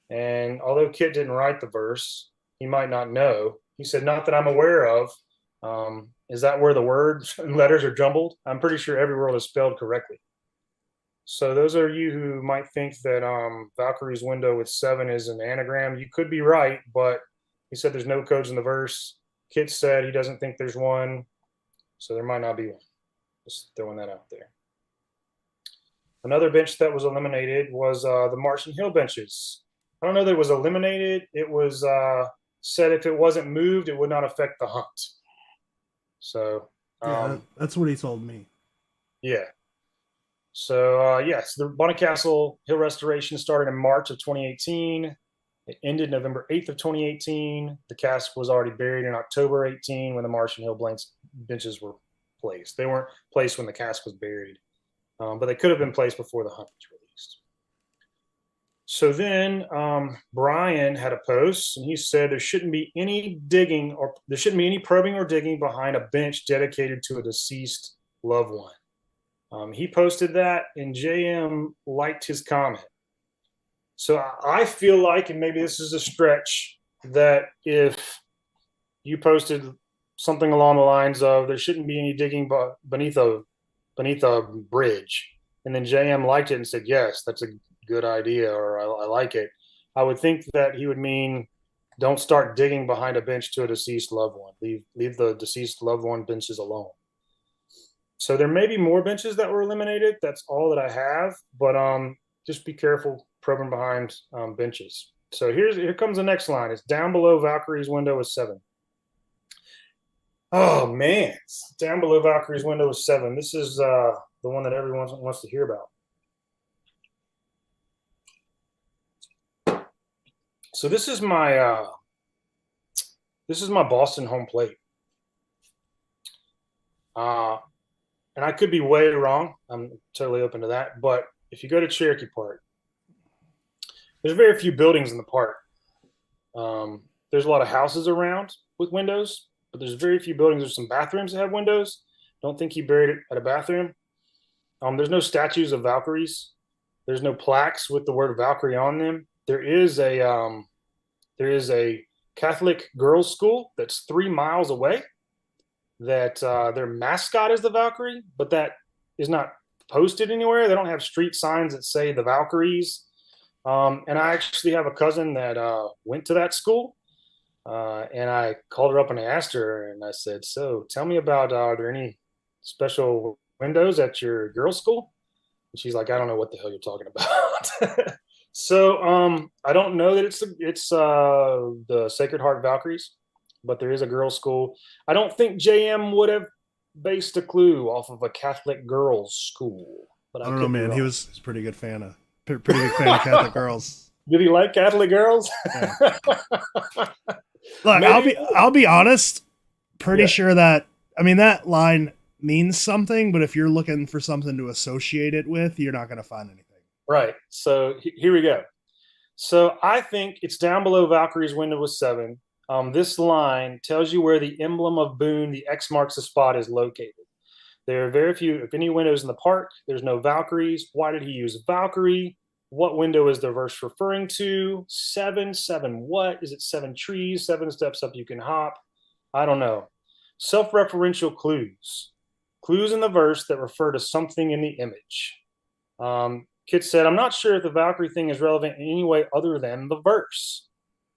And although Kit didn't write the verse, he might not know. He said, not that I'm aware of. Is that where the words and letters are jumbled? I'm pretty sure every word is spelled correctly. So those are you who might think that Valkyrie's window with 7 is an anagram. You could be right, but he said there's no codes in the verse. Kit said he doesn't think there's one, so there might not be one. Just throwing that out there. Another bench that was eliminated was the Martian Hill benches. I don't know that it was eliminated. It was said if it wasn't moved, it would not affect the hunt. So yeah, that's what he told me. Yeah. So yes, the Bonnicastle Hill restoration started in March of 2018. It ended November 8th of 2018. The cast was already buried in October 18 when the Martian Hill benches were placed. They weren't placed when the cast was buried, but they could have been placed before the hunt was released. So then Brian had a post, and he said there shouldn't be any digging, or there shouldn't be any probing or digging behind a bench dedicated to a deceased loved one. He posted that, and JM liked his comment. So I feel like, and maybe this is a stretch, that if you posted something along the lines of there shouldn't be any digging beneath a bridge, and then JM liked it and said, yes, that's a good idea, or I like it, I would think that he would mean don't start digging behind a bench to a deceased loved one. Leave the deceased loved one benches alone. So there may be more benches that were eliminated. That's all that I have, but just be careful probing behind benches. So here comes the next line. It's down below Valkyrie's window with 7. Oh man, it's down below Valkyrie's window with 7. This is the one that everyone wants to hear about. So this is my Boston home plate. And I could be way wrong. I'm totally open to that. But if you go to Cherokee Park, there's very few buildings in the park. There's a lot of houses around with windows, but there's very few buildings. There's some bathrooms that have windows. Don't think he buried it at a bathroom. There's no statues of Valkyries. There's no plaques with the word Valkyrie on them. There is a Catholic girls' school that's 3 miles away. That their mascot is the Valkyrie, but that is not posted anywhere. They don't have street signs that say the Valkyries. And I actually have a cousin that went to that school, and I called her up and I asked her, and I said, so tell me about, are there any special windows at your girls' school? And she's like, I don't know what the hell you're talking about. So I don't know that it's the Sacred Heart Valkyries, but there is a girls' school. I don't think JM would have based a clue off of a Catholic girls' school. But I don't know, man. He was a pretty big fan of Catholic girls. Did he like Catholic girls? Yeah. Look, I'll be honest. Pretty sure that, I mean, that line means something, but if you're looking for something to associate it with, you're not going to find anything. Right. So here we go. So I think it's down below Valkyrie's window with 7. This line tells you where the emblem of Boone, the X marks the spot, is located. There are very few, if any, windows in the park. There's no Valkyries. Why did he use Valkyrie? What window is the verse referring to? 7, 7 what? Is it 7 trees, 7 steps up you can hop? I don't know. Self-referential clues. Clues in the verse that refer to something in the image. Kit said, I'm not sure if the Valkyrie thing is relevant in any way other than the verse.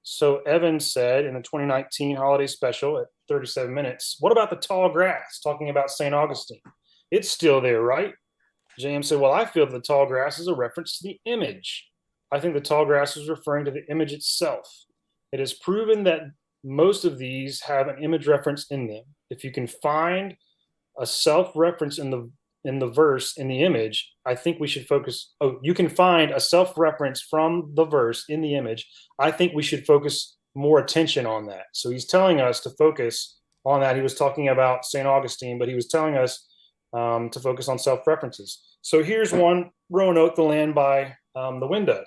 So Evan said in the 2019 holiday special at 37 minutes, what about the tall grass, talking about St. Augustine? It's still there, right? JM said, well, I feel the tall grass is a reference to the image. I think the tall grass is referring to the image itself. It is proven that most of these have an image reference in them. If you can find a self-reference in the verse in the image, I think we should focus. Oh, you can find a self-reference from the verse in the image. I think we should focus more attention on that. So he's telling us to focus on that. He was talking about St. Augustine, but he was telling us to focus on self-references. So here's one: Roanoke, the land by the window.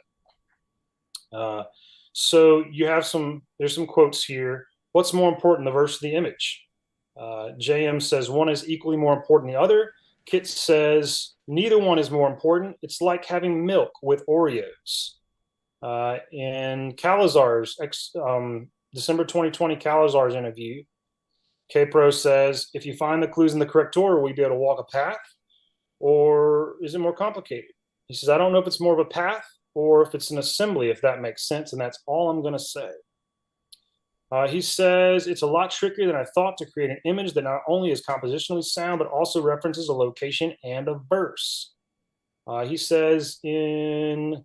So you have there's some quotes here. What's more important, the verse or the image? JM says one is equally more important than the other. Kit says neither one is more important. It's like having milk with Oreos. In Calazar's December 2020 Calazar's interview, K-Pro says, if you find the clues in the correct order, will you be able to walk a path? Or is it more complicated? He says, I don't know if it's more of a path or if it's an assembly, if that makes sense. And that's all I'm going to say. He says, it's a lot trickier than I thought to create an image that not only is compositionally sound, but also references a location and a verse. He says in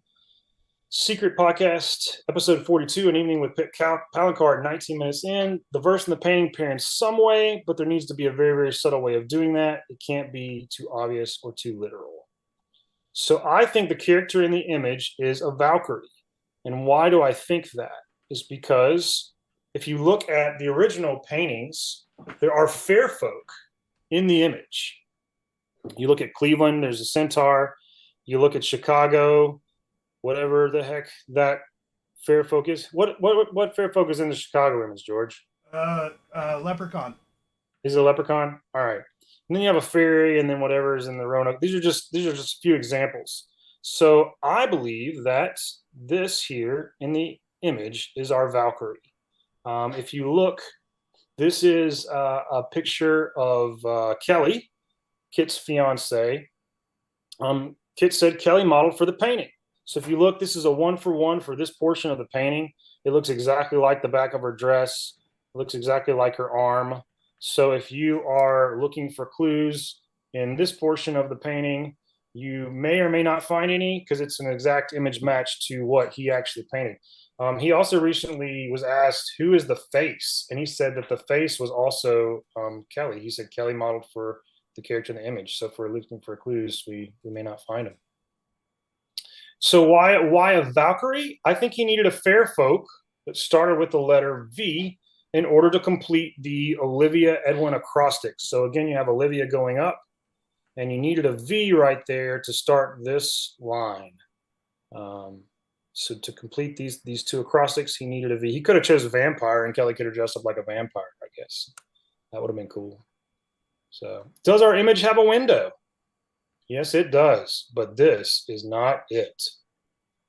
Secret Podcast, episode 42, An Evening with Pip Palancard, 19 minutes in, the verse and the painting pair in some way, but there needs to be a very, very subtle way of doing that. It can't be too obvious or too literal. So I think the character in the image is a Valkyrie. And why do I think that? Is because if you look at the original paintings, there are fair folk in the image. You look at Cleveland, there's a centaur. You look at Chicago, whatever the heck that fair folk is. What fair folk is in the Chicago image, George? Leprechaun. Is it a leprechaun? All right. And then you have a fairy, and then whatever is in the Roanoke. These are just a few examples. So I believe that this here in the image is our Valkyrie. If you look, this is a picture of Kelly, Kit's fiance. Kit said Kelly modeled for the painting. So if you look, this is a 1-for-1 for this portion of the painting. It looks exactly like the back of her dress. It looks exactly like her arm. So if you are looking for clues in this portion of the painting, you may or may not find any because it's an exact image match to what he actually painted. He also recently was asked, who is the face? And he said that the face was also Kelly. He said Kelly modeled for the character in the image. So if we're looking for clues, we may not find them. So why a Valkyrie? I think he needed a fair folk that started with the letter V in order to complete the Olivia Edwin acrostics. So again, you have Olivia going up, and you needed a V right there to start this line. So to complete these two acrostics, he needed a V. He could have chosen a vampire, and Kelly could have dressed up like a vampire, I guess. That would have been cool. So does our image have a window? Yes, it does, but this is not it.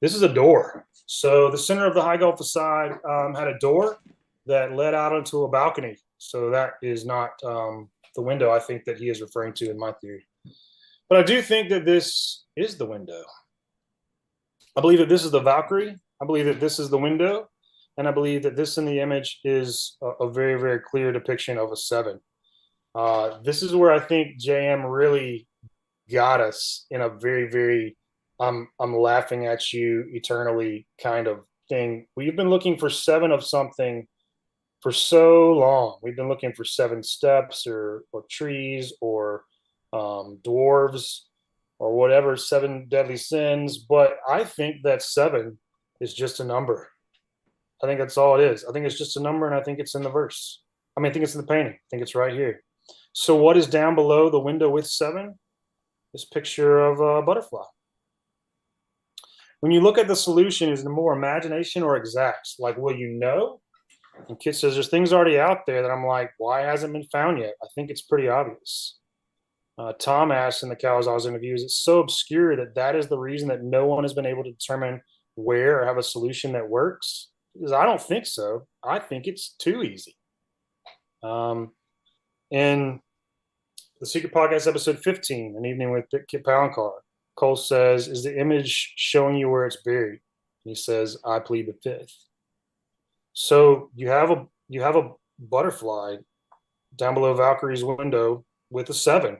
This is a door. So the center of the Highgold facade had a door that led out onto a balcony. So that is not the window I think that he is referring to in my theory. But I do think that this is the window. I believe that this is the Valkyrie. I believe that this is the window. And I believe that this in the image is a very, very clear depiction of a 7. This is where I think JM really got us in a very, very I'm laughing at you eternally kind of thing. We've been looking for 7 of something for so long. We've been looking for 7 steps or trees or dwarves or whatever, 7 deadly sins. But I think that 7 is just a number. I think that's all it is. I think it's just a number, and I think it's in the verse. I mean, I think it's in the painting. I think it's right here. So what is down below the window with 7? This picture of a butterfly. When you look at the solution, is it more imagination or exacts? Like, well, you know? And Kit says there's things already out there that I'm like, why hasn't been found yet? I think it's pretty obvious. Tom asked in the Calazars interview, is it so obscure that that is the reason that no one has been able to determine where or have a solution that works? Because I don't think so. I think it's too easy. In the Secret Podcast, episode 15, An Evening with Kit Palancar, Cole says, is the image showing you where it's buried? And he says, I plead the 5th. So you have a butterfly down below Valkyrie's window with a 7.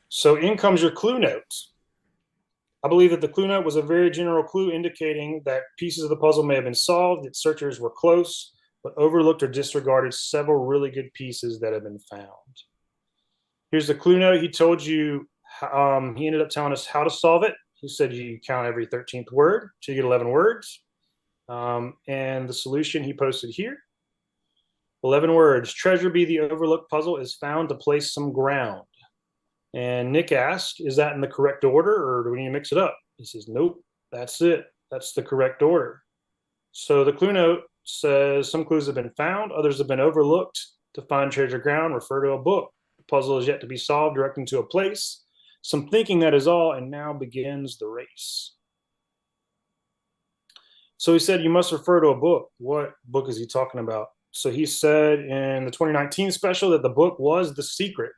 So in comes your clue note. I believe that the clue note was a very general clue indicating that pieces of the puzzle may have been solved, that searchers were close, but overlooked or disregarded several really good pieces that have been found. Here's the clue note. He told you, he ended up telling us how to solve it. He said you count every 13th word, so you get 11 words. And the solution he posted here, 11 words. Treasure be the overlooked puzzle is found to place some ground. And Nick asked, is that in the correct order, or do we need to mix it up? He says, nope, that's it. That's the correct order. So the clue note says some clues have been found, others have been overlooked. To find treasure ground, refer to a book. The puzzle is yet to be solved, directing to a place. Some thinking, that is all, and now begins the race. So he said, you must refer to a book. What book is he talking about? So he said in the 2019 special that the book was The Secret,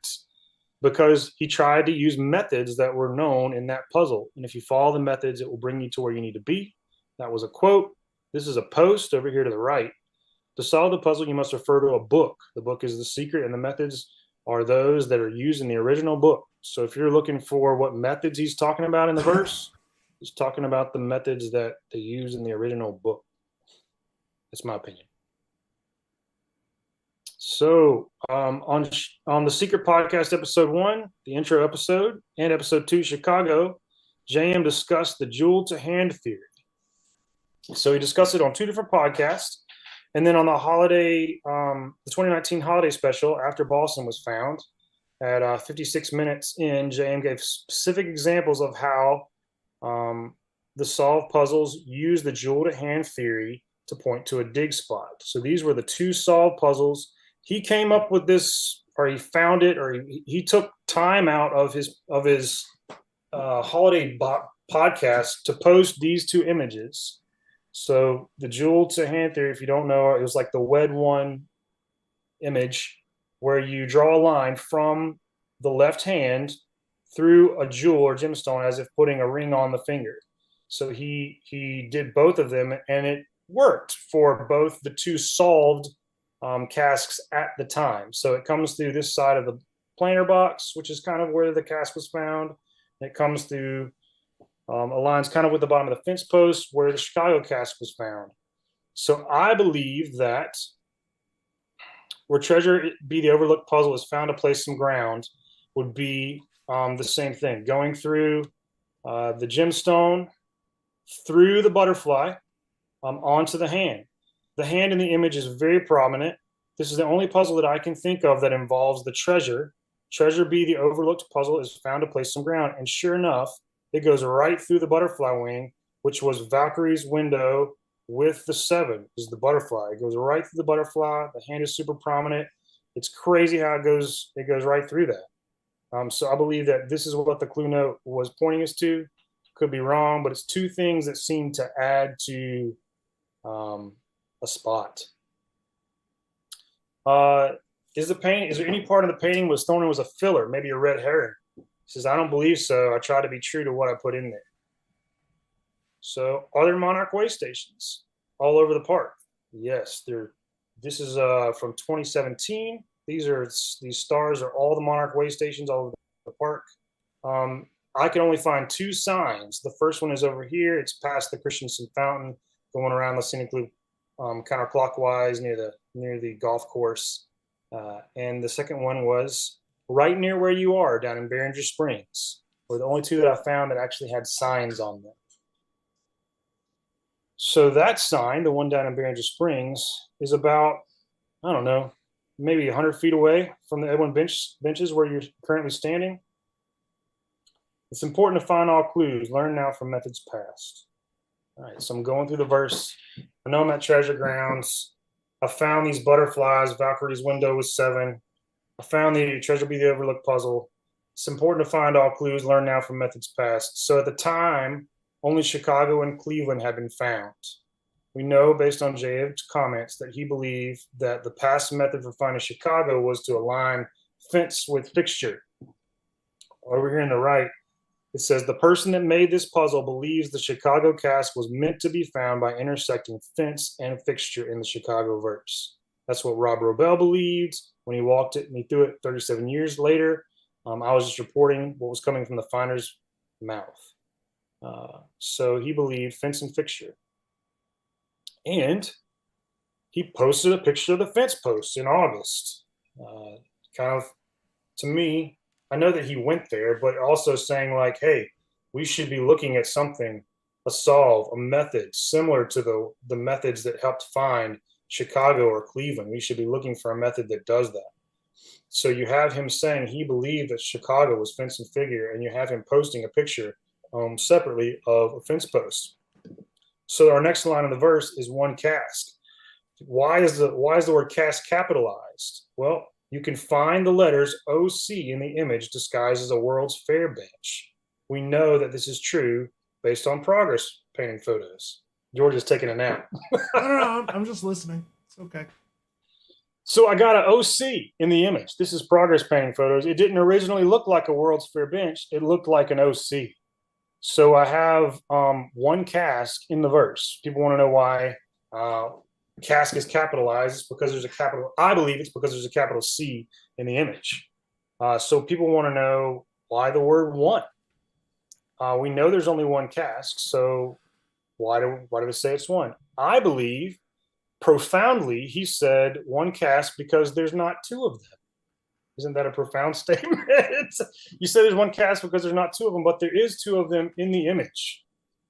because he tried to use methods that were known in that puzzle. And if you follow the methods, it will bring you to where you need to be. That was a quote. This is a post over here to the right. To solve the puzzle, you must refer to a book. The book is The Secret, and the methods are those that are used in the original book. So if you're looking for what methods he's talking about in the verse, he's talking about the methods that they use in the original book. That's my opinion. So on the Secret Podcast, episode 1, the intro episode, and episode 2, Chicago, JM discussed the jewel to hand theory. So he discussed it on 2 different podcasts. And then on the holiday, the 2019 holiday special, after Boston was found, at 56 minutes in, JM gave specific examples of how the solved puzzles use the jewel to hand theory to point to a dig spot. So these were the 2 solved puzzles. He came up with this, or he found it, or he took time out of his holiday podcast to post these 2 images. So the jewel to hand theory, if you don't know, it was like the wed one image where you draw a line from the left hand through a jewel or gemstone as if putting a ring on the finger. So he did both of them, and it worked for both the 2 solved casks at the time. So it comes through this side of the planar box, which is kind of where the cask was found. It comes through aligns kind of with the bottom of the fence post where the Chicago cask was found. So I believe that where treasure be the overlooked puzzle is found to place some ground would be the same thing, going through the gemstone, through the butterfly, onto the hand. The hand in the image is very prominent. This is the only puzzle that I can think of that involves the treasure. Treasure be the overlooked puzzle is found to place some ground. And sure enough, it goes right through the butterfly wing, which was Valkyrie's window with the 7 is the butterfly. It goes right through the butterfly. The hand is super prominent. It's crazy how it goes right through that. So I believe that this is what the clue note was pointing us to. Could be wrong, but it's 2 things that seem to add to a spot. Is there any part of the painting was thrown in was a filler, maybe a red herring? He says, I don't believe so. I try to be true to what I put in there. So are there Monarch Waystations all over the park? Yes, this is from 2017. These stars are all the Monarch Waystations all over the park. I can only find 2 signs. The first one is over here. It's past the Christensen Fountain, going around the scenic loop counterclockwise near the golf course. And the second one was right near where you are, down in Behringer Springs, were the only 2 that I found that actually had signs on them. So that sign, the one down in Barringer Springs, is about, I don't know, maybe 100 feet away from the Edwin benches where you're currently standing. It's important to find all clues. Learn now from methods past. All right, so I'm going through the verse. I know I'm at treasure grounds. I found these butterflies. Valkyrie's window was 7. I found the treasure be the overlooked puzzle. It's important to find all clues. Learn now from methods past. So at the time, only Chicago and Cleveland had been found. We know based on Jay's comments that he believed that the past method for finding Chicago was to align fence with fixture. Over here on the right, it says the person that made this puzzle believes the Chicago cask was meant to be found by intersecting fence and fixture in the Chicago verse. That's what Rob Robel believed when he walked it and he threw it 37 years later. I was just reporting what was coming from the finder's mouth. So he believed fence and fixture. And he posted a picture of the fence post in August. Kind of, to me, I know that he went there, but also saying like, hey, we should be looking at something, a solve, a method similar to the methods that helped find Chicago or Cleveland. We should be looking for a method that does that. So you have him saying he believed that Chicago was fence and figure, and you have him posting a picture separately of a fence post. So our next line of the verse is one cask. Why is the word cask capitalized? Well, you can find the letters OC in the image disguised as a World's Fair bench. We know that this is true based on progress painting photos. George is taking a nap. No, I'm just listening. It's okay. So I got an OC in the image. This is progress painting photos. It didn't originally look like a World's Fair bench. It looked like an OC. So I have one cask in the verse. People want to know why cask is capitalized. It's because there's a capital. I believe it's because there's a capital C in the image. So people want to know why the word one. We know there's only one cask. So why do they say it's one? I believe profoundly he said one cask because there's not two of them. Isn't that a profound statement? You say there's one cask because there's not two of them, but there is two of them in the image.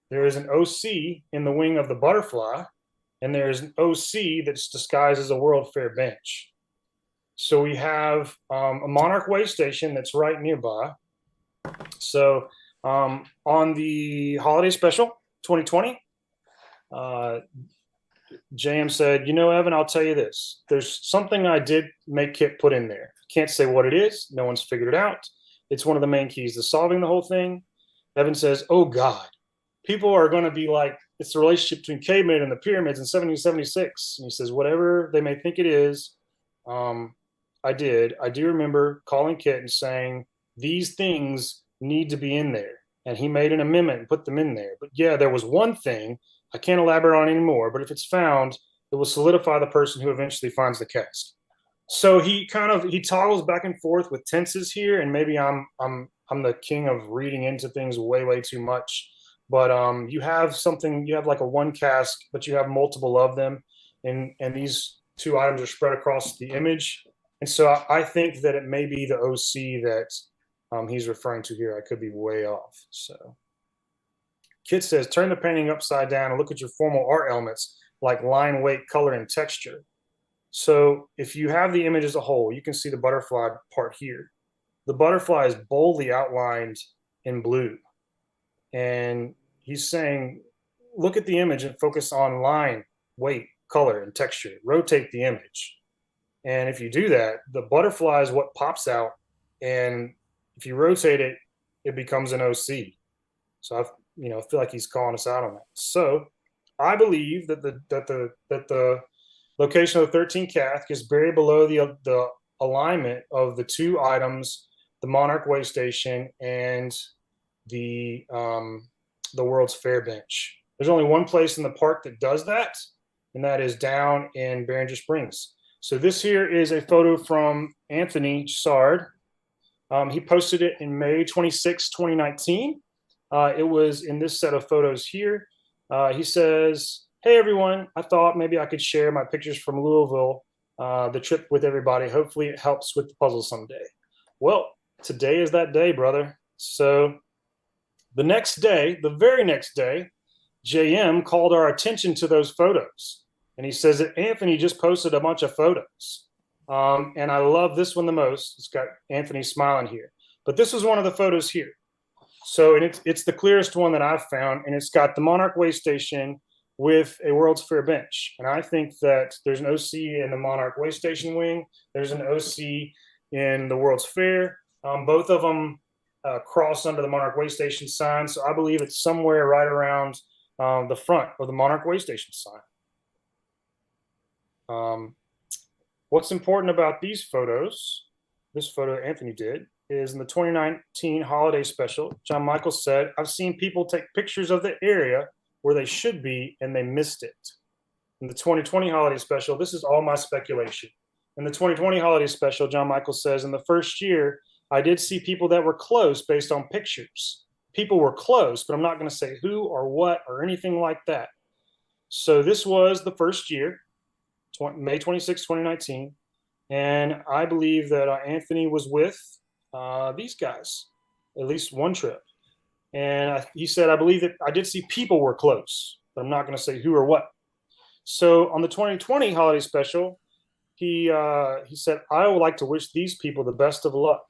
There is an OC in the wing of the butterfly, and there is an OC that's disguised as a World Fair bench. So we have a Monarch Waystation that's right nearby. So on the holiday special 2020, JM said, you know, Evan, I'll tell you this. There's something I did make Kit put in there. Can't say what it is. No one's figured it out. It's one of the main keys to solving the whole thing. Evan says, oh, God, people are going to be like, it's the relationship between cavemen and the pyramids in 1776. And he says, whatever they may think it is, I do remember calling Kit and saying, these things need to be in there. And he made an amendment and put them in there. But yeah, there was one thing I can't elaborate on anymore, but if it's found, it will solidify the person who eventually finds the cask. So he toggles back and forth with tenses here, and maybe I'm the king of reading into things way too much. But you have like a one cask, but you have multiple of them, and these two items are spread across the image. And so I think that it may be the OC that he's referring to here. I could be way off. So Kit says, turn the painting upside down and look at your formal art elements like line, weight, color, and texture. So if you have the image as a whole, you can see the butterfly part here. The butterfly is boldly outlined in blue. And he's saying, look at the image and focus on line, weight, color, and texture. Rotate the image. And if you do that, the butterfly is what pops out. And if you rotate it, it becomes an OC. So I feel like he's calling us out on that. So I believe that the location of the 13 cask is buried below the alignment of the two items, the Monarch Waystation and the World's Fair bench. There's only one place in the park that does that, and that is down in Barringer Springs. So this here is a photo from Anthony Sard. He posted it in May 26, 2019. It was in this set of photos here. He says, hey, everyone, I thought maybe I could share my pictures from Louisville, the trip with everybody. Hopefully it helps with the puzzle someday. Well, today is that day, brother. So the very next day, JM called our attention to those photos. And he says that Anthony just posted a bunch of photos. And I love this one the most. It's got Anthony smiling here. But this was one of the photos here. So, and it's the clearest one that I've found, and it's got the Monarch Waystation with a World's Fair bench. And I think that there's an OC in the Monarch Waystation wing. There's an OC in the World's Fair. Both of them cross under the Monarch Waystation sign. So I believe it's somewhere right around the front of the Monarch Waystation sign. What's important about these photos, this photo Anthony did, is in the 2019 holiday special, John Michael said, I've seen people take pictures of the area where they should be and they missed it. In the 2020 holiday special, this is all my speculation. In the 2020 holiday special, John Michael says, in the first year, I did see people that were close based on pictures. People were close, but I'm not going to say who or what or anything like that. So this was the first year, May 26, 2019. And I believe that Anthony was with these guys, at least one trip. And he said, I believe that I did see people were close, but I'm not going to say who or what. So on the 2020 holiday special, he said, I would like to wish these people the best of luck.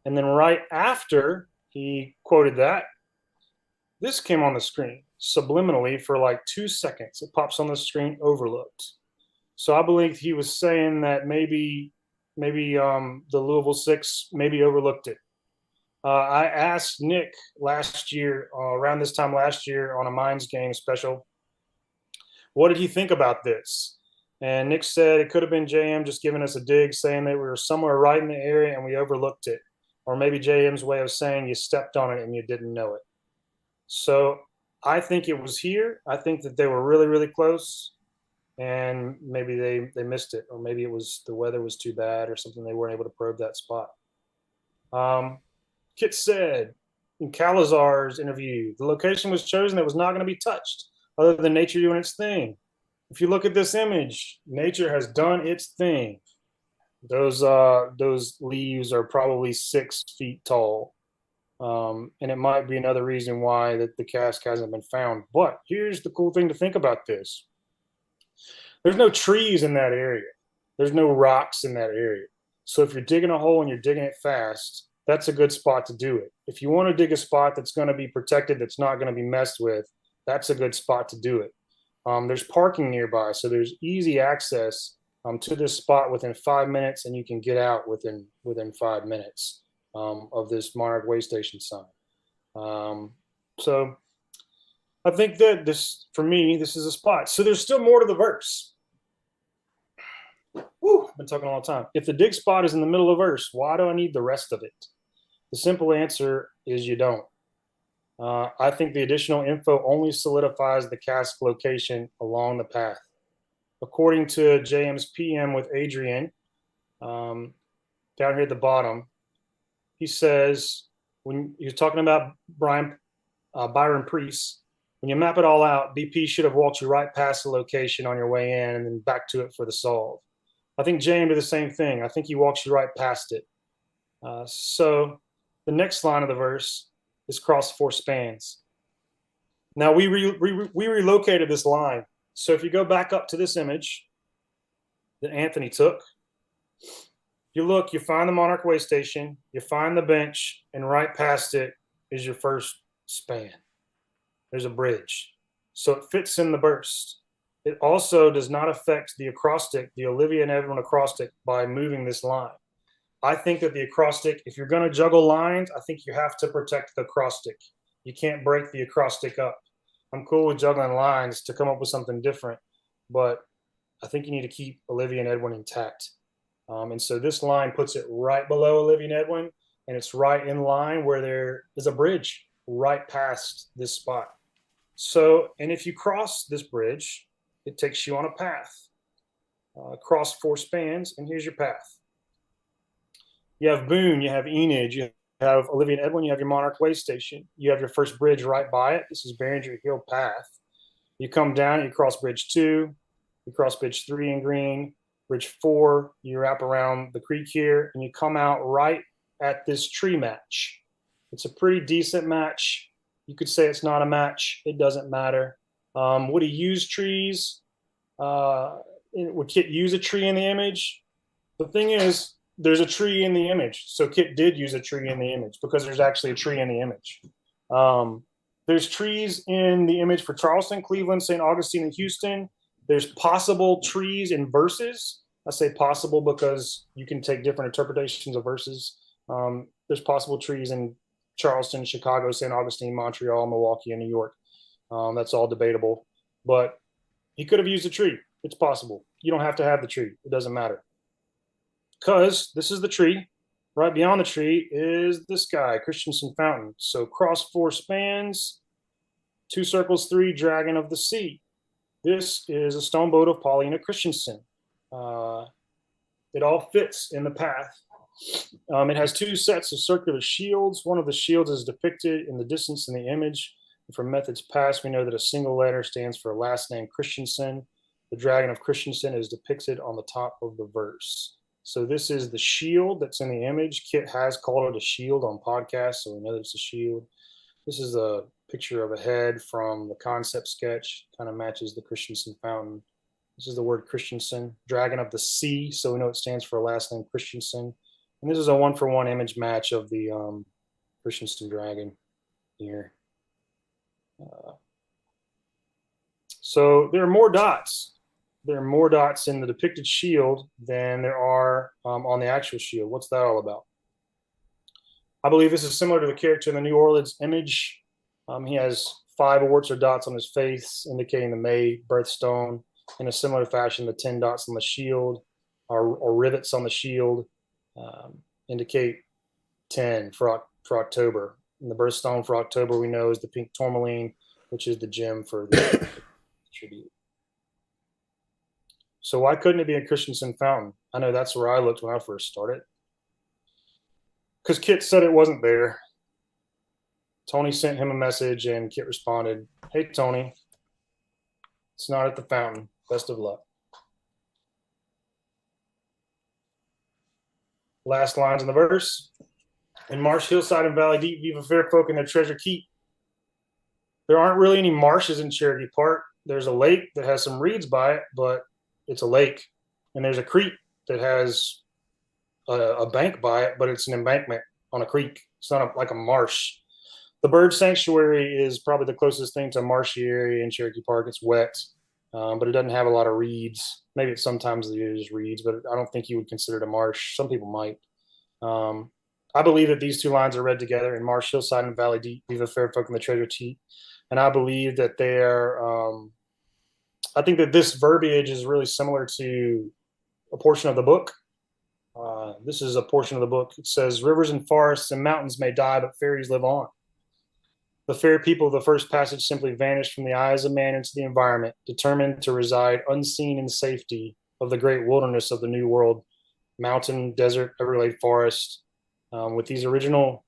And then right after he quoted that, this came on the screen subliminally for like 2 seconds. It pops on the screen, overlooked. So I believe he was saying that maybe the Louisville Six maybe overlooked it. I asked Nick last year, around this time last year on a Minds Game special, what did he think about this? And Nick said it could have been JM just giving us a dig, saying that we were somewhere right in the area and we overlooked it. Or maybe JM's way of saying you stepped on it and you didn't know it. So I think it was here. I think that they were really, really close. And maybe they missed it. Or maybe it was the weather was too bad or something. They weren't able to probe that spot. Kit said in Calazar's interview, the location was chosen that was not going to be touched other than nature doing its thing. If you look at this image, nature has done its thing. Those leaves are probably 6 feet tall. And it might be another reason why that the cask hasn't been found. But here's the cool thing to think about this. There's no trees in that area. There's no rocks in that area. So if you're digging a hole and you're digging it fast, that's a good spot to do it. If you want to dig a spot that's going to be protected, that's not going to be messed with, that's a good spot to do it. There's parking nearby, so there's easy access to this spot within 5 minutes, and you can get out within 5 minutes of this Monarch Waystation sign. So I think that this, for me, this is a spot. So there's still more to the verse. Woo, I've been talking a long time. If the dig spot is in the middle of the verse, why do I need the rest of it? The simple answer is you don't. I think the additional info only solidifies the cask location along the path. According to JM's PM with Adrian, down here at the bottom, he says, when you're talking about Byron Priest, when you map it all out, BP should have walked you right past the location on your way in and then back to it for the solve. I think JM did the same thing. I think he walks you right past it. So the next line of the verse is cross 4 spans. Now we relocated this line. So if you go back up to this image that Anthony took, you look, you find the Monarch Waystation, you find the bench, and right past it is your first span. There's a bridge. So it fits in the burst. It also does not affect the acrostic, the Olivia and Edwin acrostic, by moving this line. I think that the acrostic, if you're going to juggle lines, I think you have to protect the acrostic. You can't break the acrostic up. I'm cool with juggling lines to come up with something different, but I think you need to keep Olivia and Edwin intact. And so this line puts it right below Olivia and Edwin, and it's right in line where there is a bridge right past this spot. So, and if you cross this bridge, it takes you on a path. Cross 4 spans, and here's your path. You have Boone, you have Enid, you have Olivia and Edwin, you have your Monarch Waystation. You have your first bridge right by it. This is Behringer Hill Path. You come down, you cross Bridge 2, you cross Bridge 3 in green, Bridge 4, you wrap around the creek here, and you come out right at this tree match. It's a pretty decent match. You could say it's not a match. It doesn't matter. Would he use trees? Would Kit use a tree in the image? The thing is, there's a tree in the image. So Kit did use a tree in the image because there's actually a tree in the image. There's trees in the image for Charleston, Cleveland, St. Augustine, and Houston. There's possible trees in verses. I say possible because you can take different interpretations of verses. There's possible trees in Charleston, Chicago, St. Augustine, Montreal, Milwaukee, and New York. That's all debatable. But he could have used a tree. It's possible. You don't have to have the tree. It doesn't matter. Because this is the tree. Right beyond the tree is this guy, Christensen Fountain. So cross 4 spans, 2 circles 3, Dragon of the Sea. This is a stone boat of Paulina Christensen. It all fits in the path. It has 2 sets of circular shields. One of the shields is depicted in the distance in the image. From methods past, we know that a single letter stands for a last name Christensen. The Dragon of Christensen is depicted on the top of the verse. So this is the shield that's in the image. Kit has called it a shield on podcasts, so we know it's a shield. This is a picture of a head from the concept sketch. Kind of matches the Christensen Fountain. This is the word Christensen. Dragon of the Sea, so we know it stands for a last name Christensen. And this is a 1-for-1 image match of the Christensen dragon here. So there are more dots. There are more dots in the depicted shield than there are on the actual shield. What's that all about? I believe this is similar to the character in the New Orleans image. He has 5 warts or dots on his face, indicating the May birthstone. In a similar fashion, the 10 dots on the shield or rivets on the shield indicate 10 for October. And the birthstone for October we know is the pink tourmaline, which is the gem for the tribute. So why couldn't it be a Christensen Fountain? I know that's where I looked when I first started. Because Kit said it wasn't there. Tony sent him a message and Kit responded, "Hey, Tony, it's not at the fountain. Best of luck." Last lines in the verse. In marsh, hillside, and valley deep, viva fair folk and their treasure keep. There aren't really any marshes in Cherokee Park. There's a lake that has some reeds by it, but it's a lake. And there's a creek that has a bank by it, but it's an embankment on a creek. It's not like a marsh. The bird sanctuary is probably the closest thing to a marshy area in Cherokee Park. It's wet, but it doesn't have a lot of reeds. Maybe it's sometimes it is reeds, but I don't think you would consider it a marsh. Some people might. I believe that these 2 lines are read together in marsh, hillside, and valley deep, viva fair folk and the treasure keep. And I believe that I think that this verbiage is really similar to a portion of the book. This is a portion of the book. It says, "Rivers and forests and mountains may die, but fairies live on. The fair people of the first passage simply vanished from the eyes of man into the environment, determined to reside unseen in safety of the great wilderness of the New World, mountain, desert, everglade forest. With these original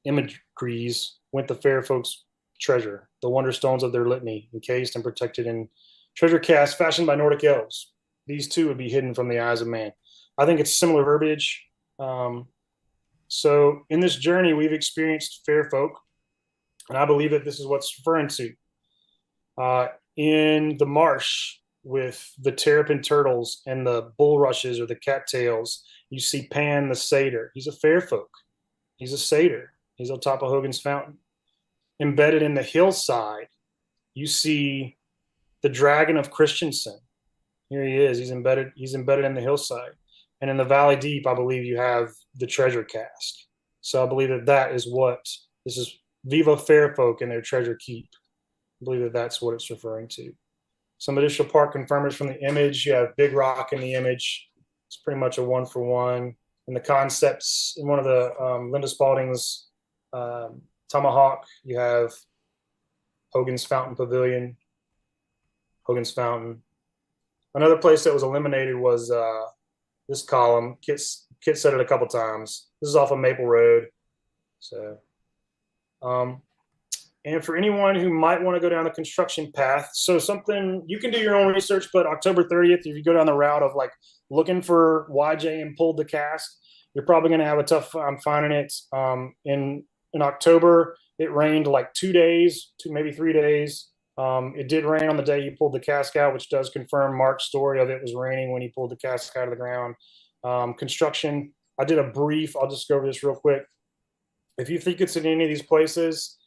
imageries went the fair folks' treasure, the wonder stones of their litany, encased and protected in treasure casts fashioned by Nordic elves. These too would be hidden from the eyes of man." I think it's similar verbiage. So in this journey, we've experienced fair folk, and I believe that this is what's referring to. In the marsh with the terrapin turtles and the bulrushes or the cattails, you see Pan the satyr. He's a fair folk. He's a satyr. He's on top of Hogan's Fountain. Embedded in the hillside, you see the Dragon of Christensen. Here he is. He's embedded in the hillside. And in the valley deep, I believe you have the treasure cast. So I believe that that is what this is. Viva fair folk and their treasure keep. I believe that that's what it's referring to. Some additional part confirmers from the image. You have Big Rock in the image. It's pretty much a 1-for-1. And the concepts in one of the Linda Spalding's Tomahawk, you have Hogan's Fountain Pavilion, Hogan's Fountain. Another place that was eliminated was this column. Kit said it a couple times. This is off of Maple Road. So, and for anyone who might want to go down the construction path, so something you can do your own research, but October 30th, if you go down the route of like looking for YJ and pulled the cast, you're probably going to have a tough time finding it. In October, it rained like 2 days, maybe 3 days. It did rain on the day he pulled the cask out, which does confirm Mark's story of it was raining when he pulled the cask out of the ground. Construction, I did a brief, I'll just go over this real quick. If you think it's in any of these places,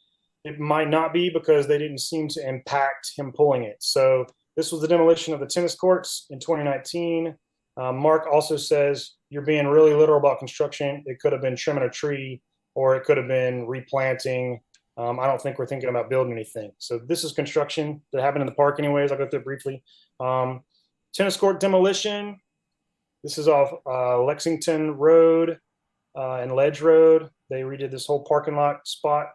it might not be, because they didn't seem to impact him pulling it. So this was the demolition of the tennis courts in 2019. Mark also says, you're being really literal about construction. It could have been trimming a tree, or it could have been replanting. I don't think we're thinking about building anything. So this is construction that happened in the park anyways. I'll go through it briefly. Tennis court demolition. This is off Lexington Road and Ledge Road. They redid this whole parking lot spot.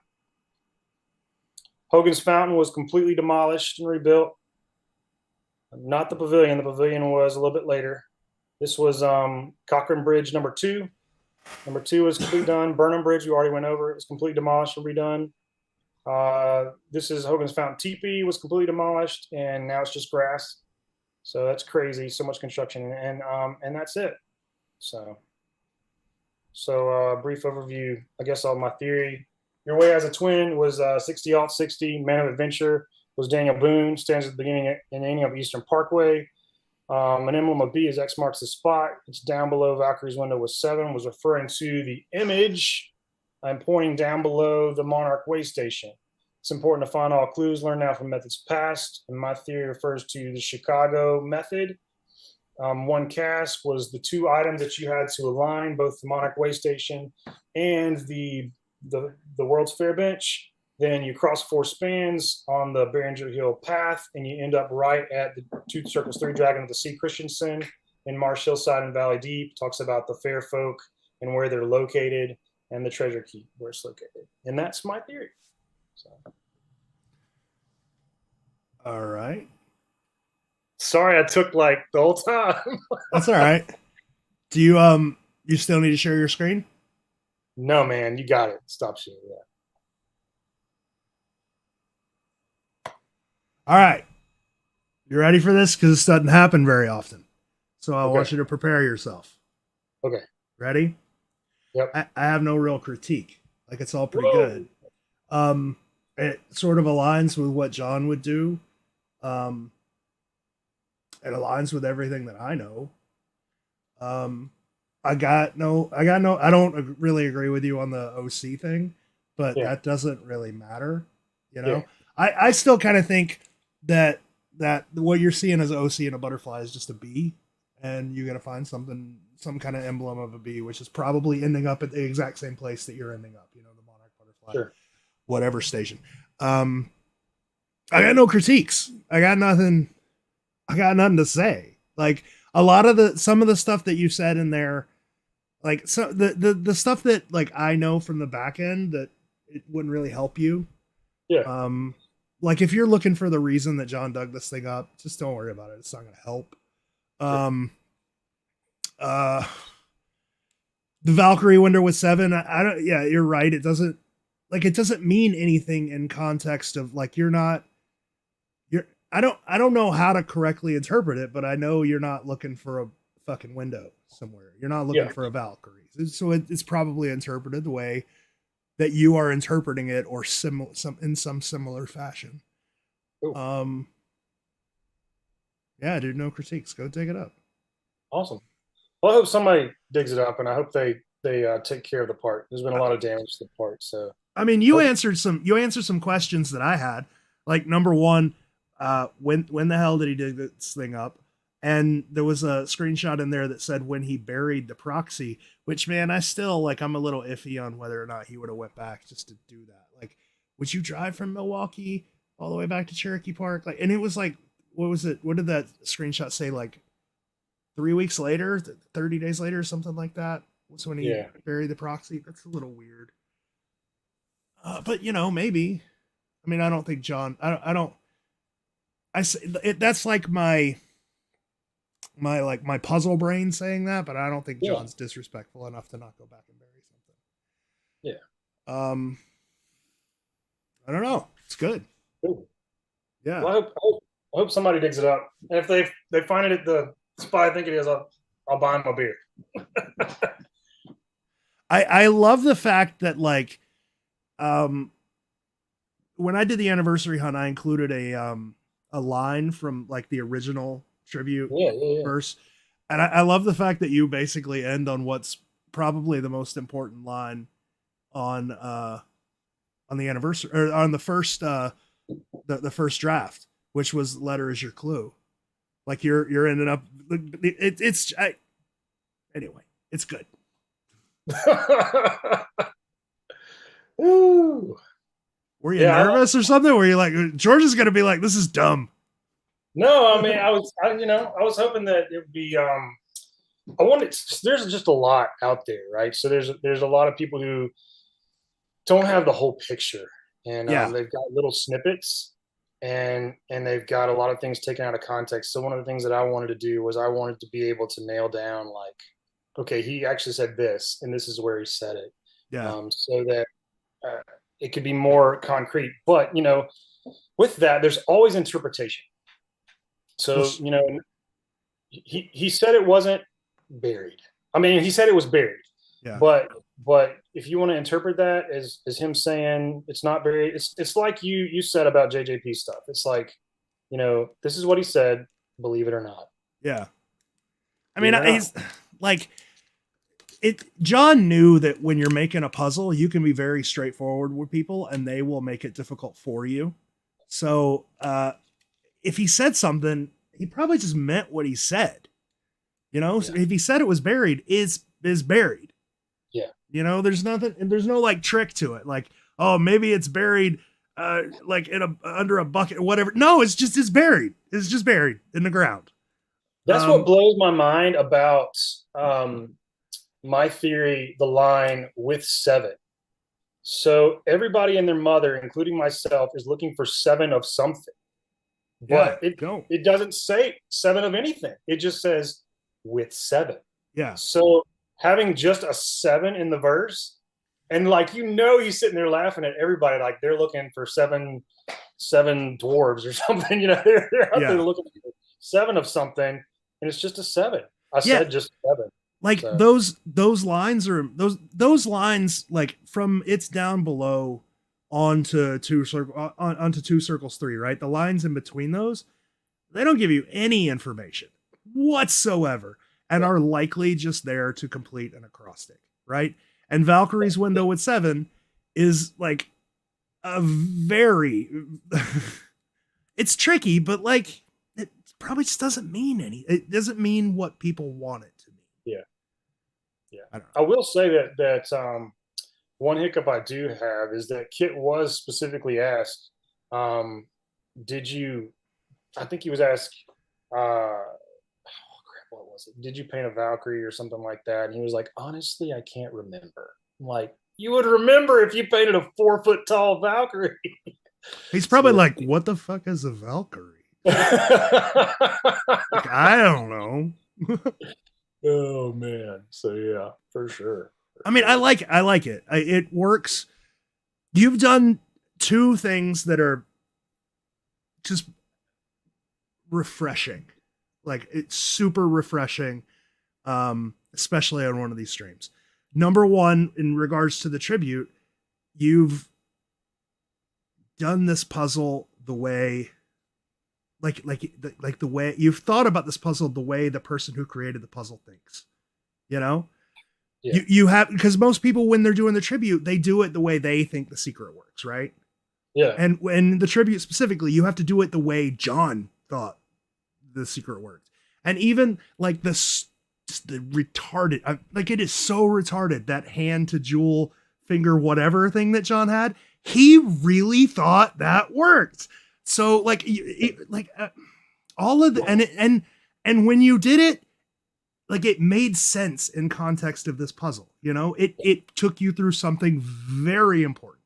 Hogan's Fountain was completely demolished and rebuilt. Not the pavilion. The pavilion was a little bit later. This was Cochran Bridge number 2. Number 2 was completely done. Burnham Bridge, we already went over. It was completely demolished and redone. This is Hogan's Fountain Teepee, was completely demolished, and now it's just grass. So that's crazy. So much construction, and that's it. So brief overview. I guess on my theory. Your Way as a Twin was 60-60. Man of Adventure was Daniel Boone. Stands at the beginning and ending of Eastern Parkway. An Emblem of B is X marks the spot. It's down below Valkyrie's window with 7, was referring to the image. I'm pointing down below the Monarch Waystation. It's important to find all clues, learn now from methods past. And my theory refers to the Chicago method. One cast was the 2 items that you had to align, both the Monarch Waystation and the World's Fair bench. Then you cross 4 spans on the Behringer Hill path, and you end up right at the 2 circles 3 dragon of the C. Christensen in Marsh Hillside and Valley Deep. Talks about the fair folk and where they're located, and the treasure keep where it's located. And that's my theory. So. All right. Sorry, I took like the whole time. That's all right. Do you still need to share your screen? No, man, you got it. Stop sharing that. All right. You ready for this? Because this doesn't happen very often. So I want you to prepare yourself. Okay. Ready? Yep. I have no real critique. Like, it's all pretty good. It sort of aligns with what John would do. It aligns with everything that I know. I don't really agree with you on the OC thing, but that doesn't really matter. You know, I still kind of think that what you're seeing as OC in a butterfly is just a bee, and you got to find some kind of emblem of a bee, which is probably ending up at the exact same place that you're ending up. You know, the Monarch butterfly, whatever station. I got no critiques. I got nothing to say. Like, some of the stuff that you said in there, like, so the stuff that, like, I know from the back end that it wouldn't really help you. Yeah. Like, if you're looking for the reason that John dug this thing up, just don't worry about it. It's not going to help. The Valkyrie window with 7. I don't. Yeah, you're right. It doesn't mean anything in context of, like, I don't know how to correctly interpret it, but I know you're not looking for a fucking window somewhere. You're not looking for a Valkyrie. So it's probably interpreted the way that you are interpreting it, or in some similar fashion. Ooh. Yeah, dude, no critiques. Go dig it up. Awesome. Well, I hope somebody digs it up, and I hope they take care of the part. There's been a lot of damage to the part. So, I mean, you answered some questions that I had. Like, number one, when the hell did he dig this thing up? And there was a screenshot in there that said when he buried the proxy, which, man, I'm a little iffy on whether or not he would have went back just to do that. Like, would you drive from Milwaukee all the way back to Cherokee Park? Like, and it was like, what was it? What did that screenshot say? Like 3 weeks later, 30 days later, or something like that was when he buried the proxy. That's a little weird. But, you know, maybe. I mean, I don't think John, that's like my puzzle brain saying that, but I don't think John's disrespectful enough to not go back and bury something. Yeah. I don't know. It's good. Cool. Yeah. Well, I hope somebody digs it up. And if they find it at the spot I think it is, I'll buy them a beer. I love the fact that, like, when I did the anniversary hunt, I included a line from like the original tribute verse, and I love the fact that you basically end on what's probably the most important line on the anniversary or on the first the first draft, which was "Letter is your clue." Like you're ending up anyway, it's good. Ooh. Were you nervous or something? Were you like, George is going to be like, this is dumb? No, I mean, I was hoping that it would be, there's just a lot out there, right? So there's a lot of people who don't have the whole picture, and they've got little snippets, and they've got a lot of things taken out of context. So one of the things that I wanted to do was I wanted to be able to nail down, like, okay, he actually said this, and this is where he said it. So that it could be more concrete. But, with that, there's always interpretation. So, he said it wasn't buried. I mean, he said it was buried. Yeah. But if you want to interpret that as him saying it's not buried, it's like you said about JJP stuff. It's like, this is what he said, believe it or not. Yeah. I mean, he's like, John knew that when you're making a puzzle, you can be very straightforward with people and they will make it difficult for you. So if he said something, he probably just meant what he said. So if he said it was buried, is buried. Yeah. There's nothing, and there's no like trick to it. Like, oh, maybe it's buried like under a bucket or whatever. No, it's buried. It's just buried in the ground. That's what blows my mind about my theory, the line with 7. So everybody and their mother, including myself, is looking for 7 of something. But it doesn't say 7 of anything. It just says with 7. Yeah. So having just a 7 in the verse, and like, he's sitting there laughing at everybody like they're looking for seven dwarves or something. They're out there looking for 7 of something, and it's just a 7. I said just 7. Like those lines are those lines like from It's Down Below onto two circles 3, right? The lines in between those, they don't give you any information whatsoever and are likely just there to complete an acrostic, right? And Valkyrie's window with 7 is like a very it's tricky, but like it probably just doesn't mean it doesn't mean what people want it to mean. Yeah. I will say that one hiccup I do have is that Kit was specifically asked, I think he was asked, what was it? Did you paint a Valkyrie or something like that? And he was like, honestly, I can't remember. I'm like, you would remember if you painted a 4-foot tall Valkyrie. He's probably like, what the fuck is a Valkyrie? Like, I don't know. Oh man. So yeah, for sure. I mean, I like it. It works. You've done 2 things that are just refreshing. Like, it's super refreshing, especially on one of these streams. Number 1, in regards to the tribute, you've done this puzzle the way, like the way you've thought about this puzzle, the way the person who created the puzzle thinks. Yeah. You have, because most people, when they're doing the tribute, they do it the way they think the secret works, right? Yeah. And when the tribute specifically, you have to do it the way John thought the secret worked. And even like the retarded, like it is so retarded, that hand to jewel finger whatever thing that John had, he really thought that worked. So like all of the, and when you did it, like it made sense in context of this puzzle, it took you through something very important.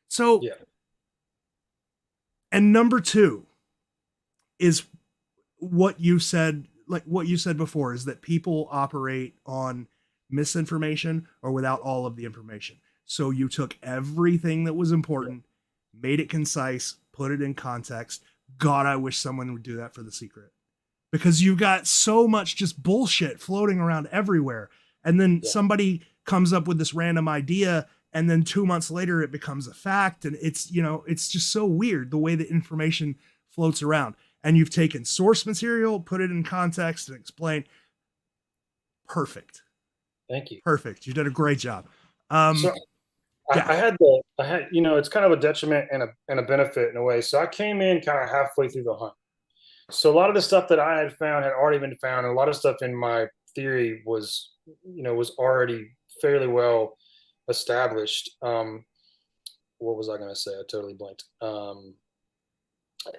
So, and number 2 is what you said, like what you said before, is that people operate on misinformation or without all of the information. So you took everything that was important, made it concise, put it in context. God, I wish someone would do that for the secret, because you've got so much just bullshit floating around everywhere. And then somebody comes up with this random idea and then 2 months later it becomes a fact, and it's, you know, it's just so weird the way that information floats around. And you've taken source material, put it in context, and explained. Perfect. Thank you. Perfect. You did a great job. So I had, you know, it's kind of a detriment and a benefit in a way. So I came in kind of halfway through the hunt. So a lot of the stuff that I had found had already been found, and a lot of stuff in my theory was, you know, was already fairly well established. What was I going to say? I totally blanked.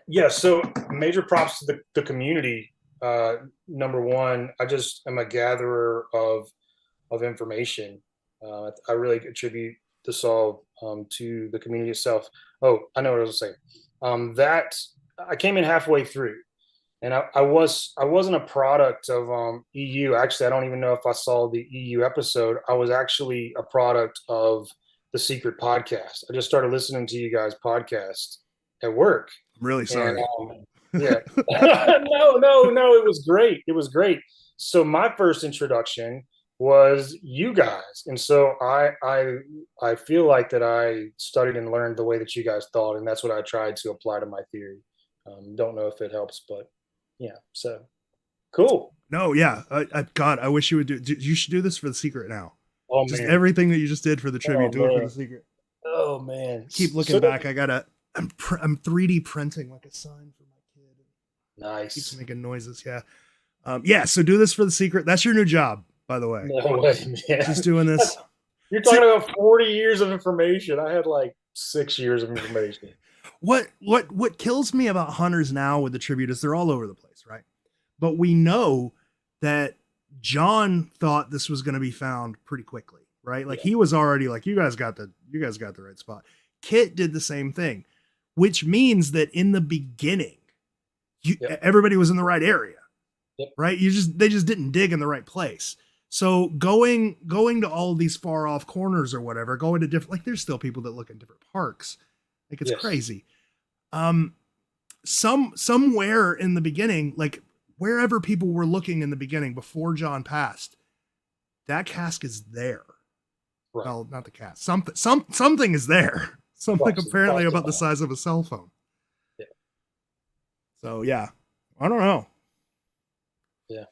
Yeah. So major props to the community. Number one, I just am a gatherer of information. I really attribute this all to the community itself. Oh, I know what I was saying. That I came in halfway through, and I wasn't a product of EU. Actually, I don't even know if I saw the EU episode. I was actually a product of the Secret podcast. I just started listening to you guys' podcast at work. I'm really sorry. And, yeah. No, it was great. It was great. So my first introduction was you guys, and so I feel like that I studied and learned the way that you guys thought, and that's what I tried to apply to my theory. Don't know if it helps, but yeah. So cool. No, yeah. God, I wish you would do. You should do this for the Secret now. Oh just man, everything that you just did for the tribute, do it for the Secret. Oh man, keep looking back. I'm 3D printing like a sign for my kid. Nice. Keeps making noises. Yeah. Yeah. So do this for the Secret. That's your new job, by the way. No way, man. Just doing this. You're talking about 40 years of information. I had like 6 years of information. What kills me about hunters now with the tribute is they're all over the place, right? But we know that John thought this was going to be found pretty quickly, right? Like he was already like, you guys got the right spot. Kit did the same thing, which means that in the beginning, everybody was in the right area, right? They just didn't dig in the right place. So going to all of these far off corners or whatever, going to different, like there's still people that look in different parks. Like it's crazy. Somewhere in the beginning, like wherever people were looking in the beginning before John passed, that cask is there. Right. Well, not the cask. Something is there. Something apparently about the size of a cell phone. Yeah. So yeah, I don't know. Yeah.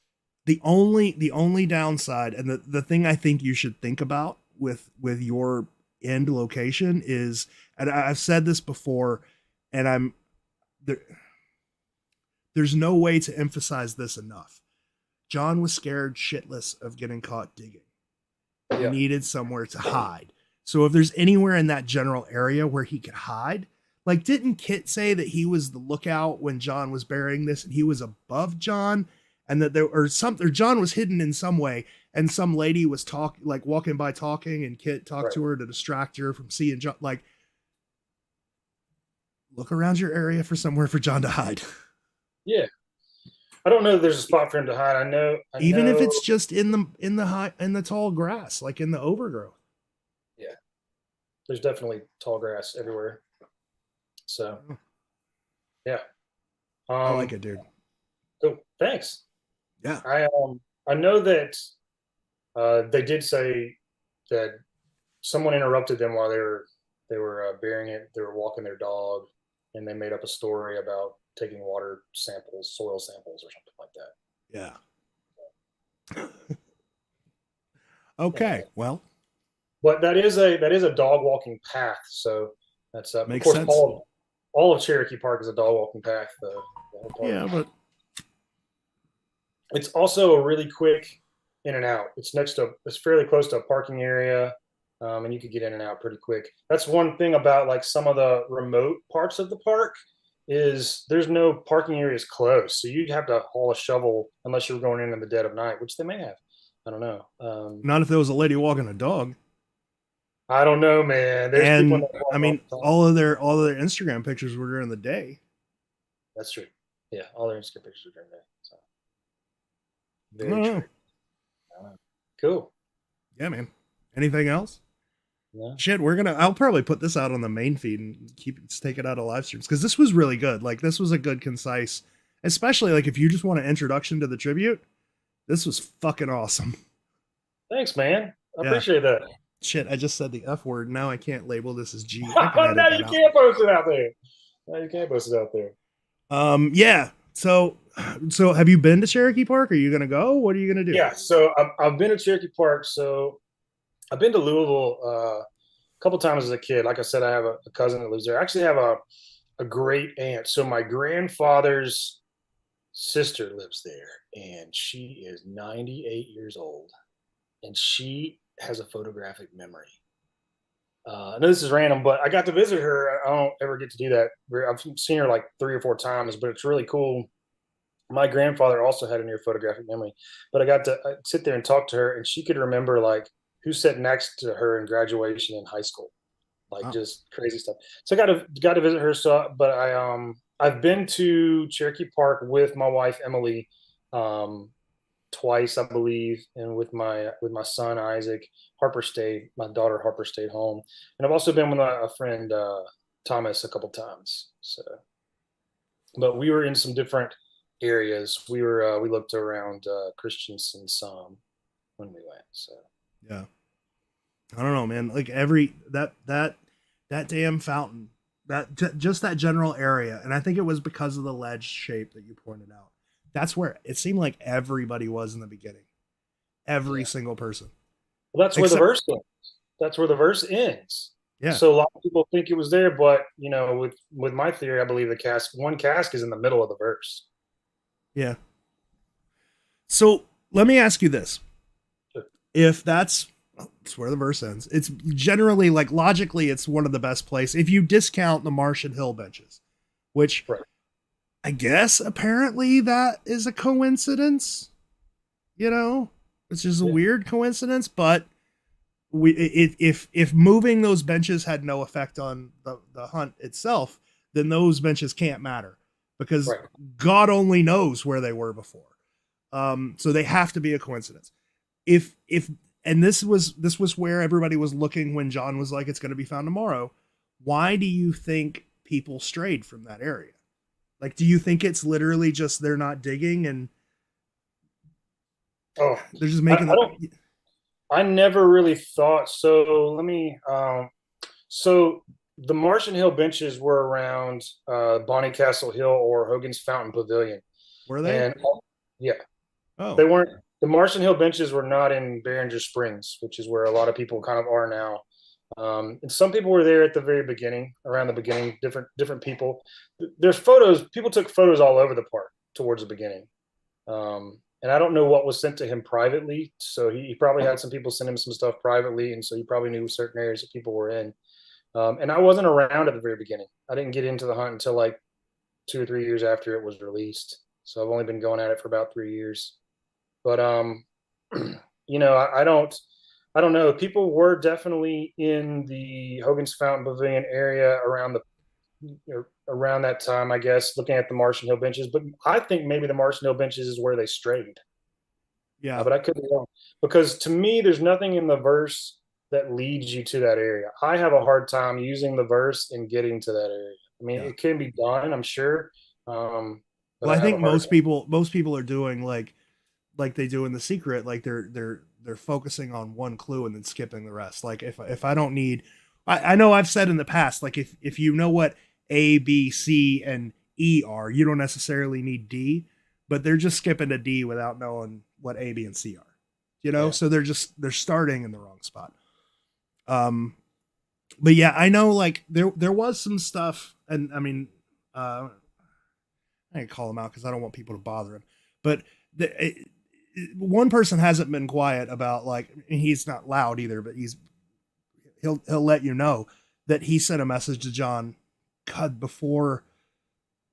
The only downside, and the thing I think you should think about with your end location is, and I've said this before, and I'm there. There's no way to emphasize this enough. John was scared shitless of getting caught digging. He needed somewhere to hide. So if there's anywhere in that general area where he could hide, like didn't Kit say that he was the lookout when John was burying this and he was above John, and that John was hidden in some way, and some lady was walking by talking, and Kit talked to her to distract her from seeing John. Like, look around your area for somewhere for John to hide. Yeah. I don't know that there's a spot for him to hide. I know if it's just in the tall grass, like in the overgrowth. Yeah. There's definitely tall grass everywhere. So yeah. I like it, dude. So thanks. Yeah. I know that they did say that someone interrupted them while they were burying it. They were walking their dog, and they made up a story about taking water samples, soil samples, or something like that. Yeah. Okay. Well, but that is a dog walking path. So that's makes of course sense. All of Cherokee Park is a dog walking path. Yeah, but it's also a really quick in and out. It's fairly close to a parking area. And you could get in and out pretty quick. That's one thing about like some of the remote parts of the park is there's no parking areas close. So you'd have to haul a shovel unless you were going in the dead of night, which they may have. I don't know. Not if there was a lady walking a dog. I don't know, man. There's people I mean, all of their Instagram pictures were during the day. That's true. Yeah, all their Instagram pictures are during the day. So. Very true. Cool. Yeah, man. Anything else? No. Shit, I'll probably put this out on the main feed and take it out of live streams, because this was really good. Like, this was a good, concise, especially like if you just want an introduction to the tribute, this was fucking awesome. Thanks, man. I appreciate that. Shit, I just said the F word. Now I can't label this as G. I can edit Now that you out. can't post it out there. Now you can't post it out there. Yeah. So have you been to Cherokee Park? Are you gonna go? What are you gonna do? Yeah, so I've been to Cherokee Park. So I've been to Louisville a couple times as a kid. Like I said, I have a cousin that lives there. I actually have a great aunt. So my grandfather's sister lives there, and she is 98 years old, and she has a photographic memory. I know this is random, but I got to visit her. I don't ever get to do that. I've seen her like 3 or 4 times, but it's really cool. My grandfather also had a near photographic memory, but I got to sit there and talk to her, and she could remember like who sat next to her in graduation in high school, like Oh, just crazy stuff. So I got to visit her. So, but I've been to Cherokee Park with my wife Emily, um, twice, I believe, and with my son Isaac. Harper stayed. My daughter Harper stayed home, and I've also been with a friend Thomas a couple times. So, but we were in some different areas. We looked around Christensen some when we went. So yeah. I don't know, man. Like every that damn fountain, just that general area, and I think it was because of the ledge shape that you pointed out. That's where it seemed like everybody was in the beginning. Every yeah, single person, well, that's where the except verse ends. That's where the verse ends. yeah, So a lot of people think it was there, but with my theory, I believe one cask is in the middle of the verse. yeah. So let me ask you this: Sure. if that's where the verse ends, it's generally like logically, it's one of the best places if you discount the Marsh and Hill benches, which Right. I guess apparently that is a coincidence. You know, it's just a Yeah. weird coincidence, but if moving those benches had no effect on the hunt itself, then those benches can't matter because Right. God only knows where they were before. So they have to be a coincidence. If and this was where everybody was looking when John was like, it's going to be found tomorrow. Why do you think people strayed from that area? Like, do you think it's literally just they're not digging and Oh, they're just I, making I the? don't. I never really thought. So let me. So the Martian Hill benches were around Bonnycastle Hill or Hogan's Fountain Pavilion, Were they? and yeah, Oh, they weren't. The Martian Hill benches were not in Behringer Springs, which is where a lot of people kind of are now. And some people were there at the very beginning, around the beginning. Different people. There's photos. People took photos all over the park towards the beginning. And I don't know what was sent to him privately. So he probably had some people send him some stuff privately, and so he probably knew certain areas that people were in. And I wasn't around at the very beginning. I didn't get into the hunt until like 2 or 3 years after it was released. So I've only been going at it for about 3 years. But I don't know. People were definitely in the Hogan's Fountain Pavilion area around that time, I guess, looking at the Martian Hill benches. But I think maybe the Martian Hill benches is where they strayed. yeah. But I could be wrong because to me, there's nothing in the verse that leads you to that area. I have a hard time using the verse and getting to that area. I mean, Yeah. it can be done, I'm sure, but Well, I I have a think hard time. most people are doing like they do in The Secret, like they're focusing on one clue and then skipping the rest. Like if I don't need, I know I've said in the past, like if you know what A, B, C, and E are, you don't necessarily need D, but they're just skipping to D without knowing what A, B, and C are. You know, Yeah. so they're starting in the wrong spot. Um, but yeah, I know like there was some stuff, and I mean, I can't call him out because I don't want people to bother him. But one person hasn't been quiet about like he's not loud either, but he'll let you know that he sent a message to John, God, before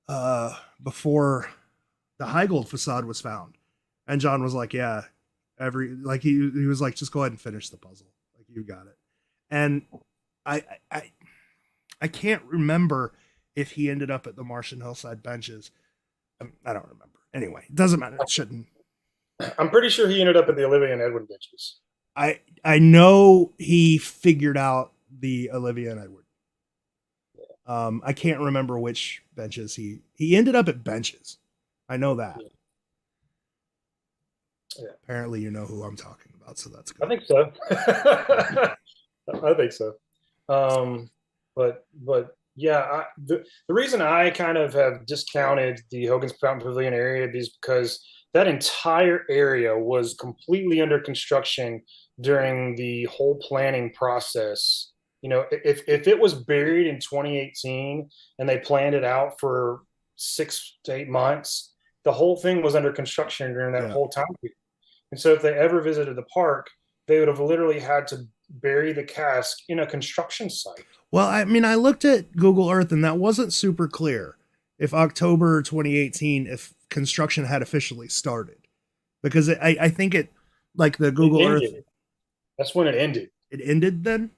the Highgold facade was found, and John was like, yeah, he was like, just go ahead and finish the puzzle, like you got it, and I I I can't remember if he ended up at the Martian Hillside benches. I don't remember. Anyway, it doesn't matter. It shouldn't. I'm pretty sure he ended up at the Olivia and Edwin benches. I know he figured out the Olivia and Edward. I can't remember which benches he ended up at benches. I know that. Yeah. Yeah. Apparently, you know who I'm talking about, so that's I good. think so. I think so. But yeah, the reason I kind of have discounted the Hogan's Fountain Pavilion area is because that entire area was completely under construction during the whole planning process. You know, if it was buried in 2018 and they planned it out for 6 to 8 months, the whole thing was under construction during that Yeah. whole time period. And so if they ever visited the park, they would have literally had to bury the cask in a construction site. Well, I mean, I looked at Google Earth and that wasn't super clear if October 2018, if construction had officially started. Because I think it, like the Google Earth, That's when it ended. it ended then?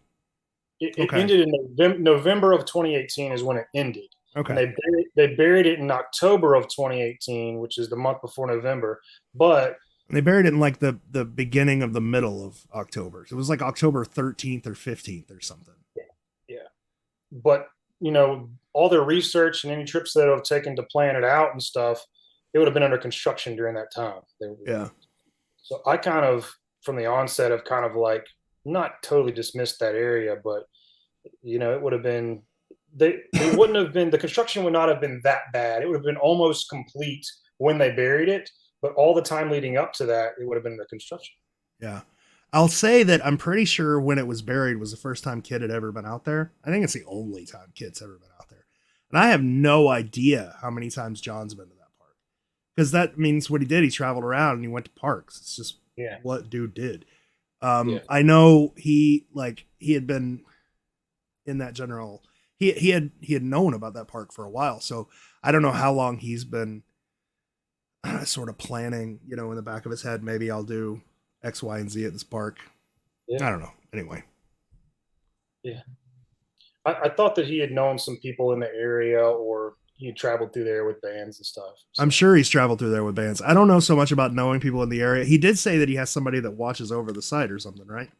It ended in November of 2018 is when it ended. Okay. And they buried it in October of 2018, which is the month before November. But they buried it in like the beginning of the middle of October. It was like October 13th or 15th or something. Yeah. But, you know, all their research and any trips that have taken to plan it out and stuff, it would have been under construction during that time. Yeah. So I kind of, from the onset, have kind of like not totally dismissed that area, but, you know, it would have been, they wouldn't have been, the construction would not have been that bad. It would have been almost complete when they buried it. But all the time leading up to that, it would have been the construction. Yeah. I'll say that I'm pretty sure when it was buried was the first time Kid had ever been out there. I think it's the only time Kid's ever been out there. And I have no idea how many times John's been to that park. Because that means what he did. He traveled around and he went to parks. It's just what dude did. I know he had been in that general, he had known about that park for a while. So I don't know how long he's been sort of planning, you know, in the back of his head, maybe I'll do X, Y, and Z at this park. I don't know. Anyway. Yeah. I thought that he had known some people in the area or he had traveled through there with bands and stuff. So. I'm sure he's traveled through there with bands. I don't know so much about knowing people in the area. He did say that he has somebody that watches over the site or something, right?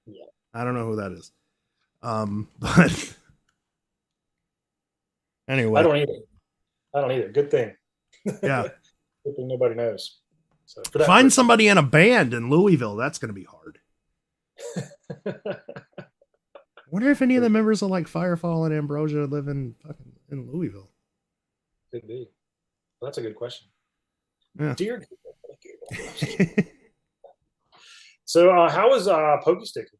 Yeah. I don't know who that is. But anyway. I don't either. Good thing. Yeah. Good thing nobody knows. So find somebody in a band in Louisville. That's going to be hard. Wonder if any of the members of like Firefall and Ambrosia live in Louisville. Could be. Well, that's a good question. Yeah. Dear. So, how was Pokey Sticker?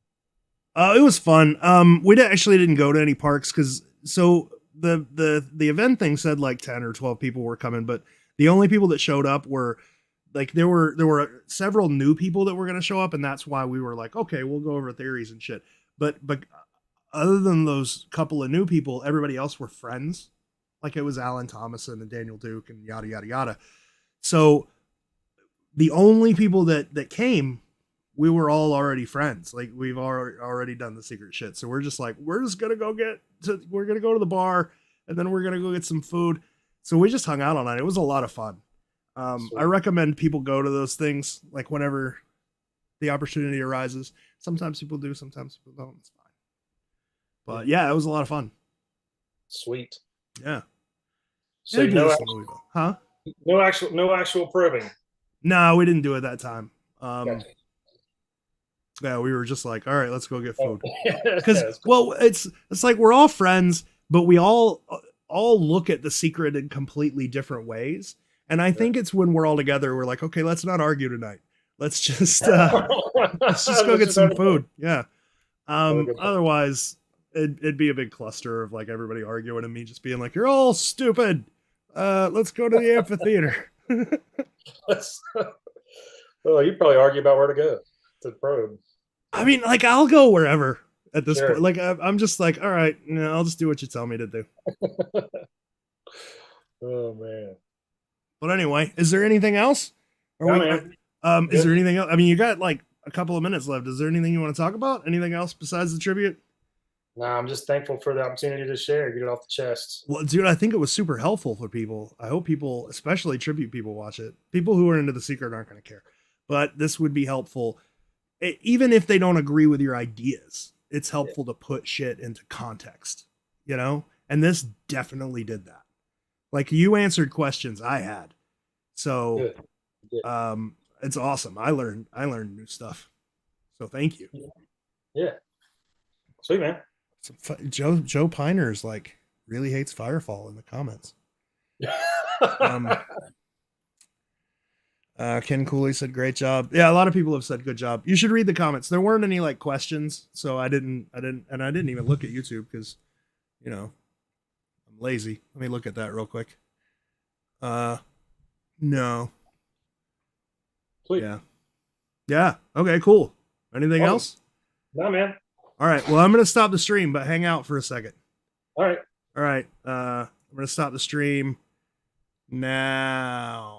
It was fun. We actually didn't go to any parks because the event thing said like 10 or 12 people were coming, but the only people that showed up were like there were several new people that were going to show up, and that's why we were like, okay, we'll go over theories and shit. But other than those couple of new people, everybody else were friends. Like it was Alan Thomason and Daniel Duke and yada yada yada. So the only people that came, we were all already friends. Like we've already done the secret shit. So we're just like, we're gonna go to the bar and then we're gonna go get some food. So we just hung out all night. It was a lot of fun. I recommend people go to those things like whenever the opportunity arises. Sometimes people do, sometimes people don't. It's fine. But yeah, it was a lot of fun. Sweet. Yeah. So no actual probing. No, we didn't do it that time. Yeah, we were just like, all right, let's go get food. Because well, it's like we're all friends, but we all look at the secret in completely different ways. And I think it's when we're all together, we're like, okay, let's not argue tonight. Let's just go get some food. Yeah. Otherwise, it'd be a big cluster of like everybody arguing and me just being like, you're all stupid. Let's go to the amphitheater. Well, you'd probably argue about where to go to probe. I mean, like, I'll go wherever at this point. Like, I'm just like, all right, I'll just do what you tell me to do. Oh, man. But anyway, is there anything else? Is there anything else? I mean, you got like a couple of minutes left. Is there anything you want to talk about? Anything else besides the tribute? No, I'm just thankful for the opportunity to share, get it off the chest. Well, dude, I think it was super helpful for people. I hope people, especially tribute people, watch it. People who are into the secret aren't going to care. But this would be helpful. Even if they don't agree with your ideas, it's helpful to put shit into context, you know? And this definitely did that. Like, you answered questions I had. So, it's awesome. I learned new stuff. So thank you. Yeah. Sweet, man. Joe Piner's like really hates Firefall in the comments. Ken Cooley said great job. Yeah, a lot of people have said good job. You should read the comments. There weren't any like questions, so I didn't even look at YouTube because, you know, I'm lazy. Let me look at that real quick. No. Sweet. Yeah. Okay, cool. Anything else? No, man. All right. Well, I'm going to stop the stream, but hang out for a second. All right. I'm going to stop the stream now.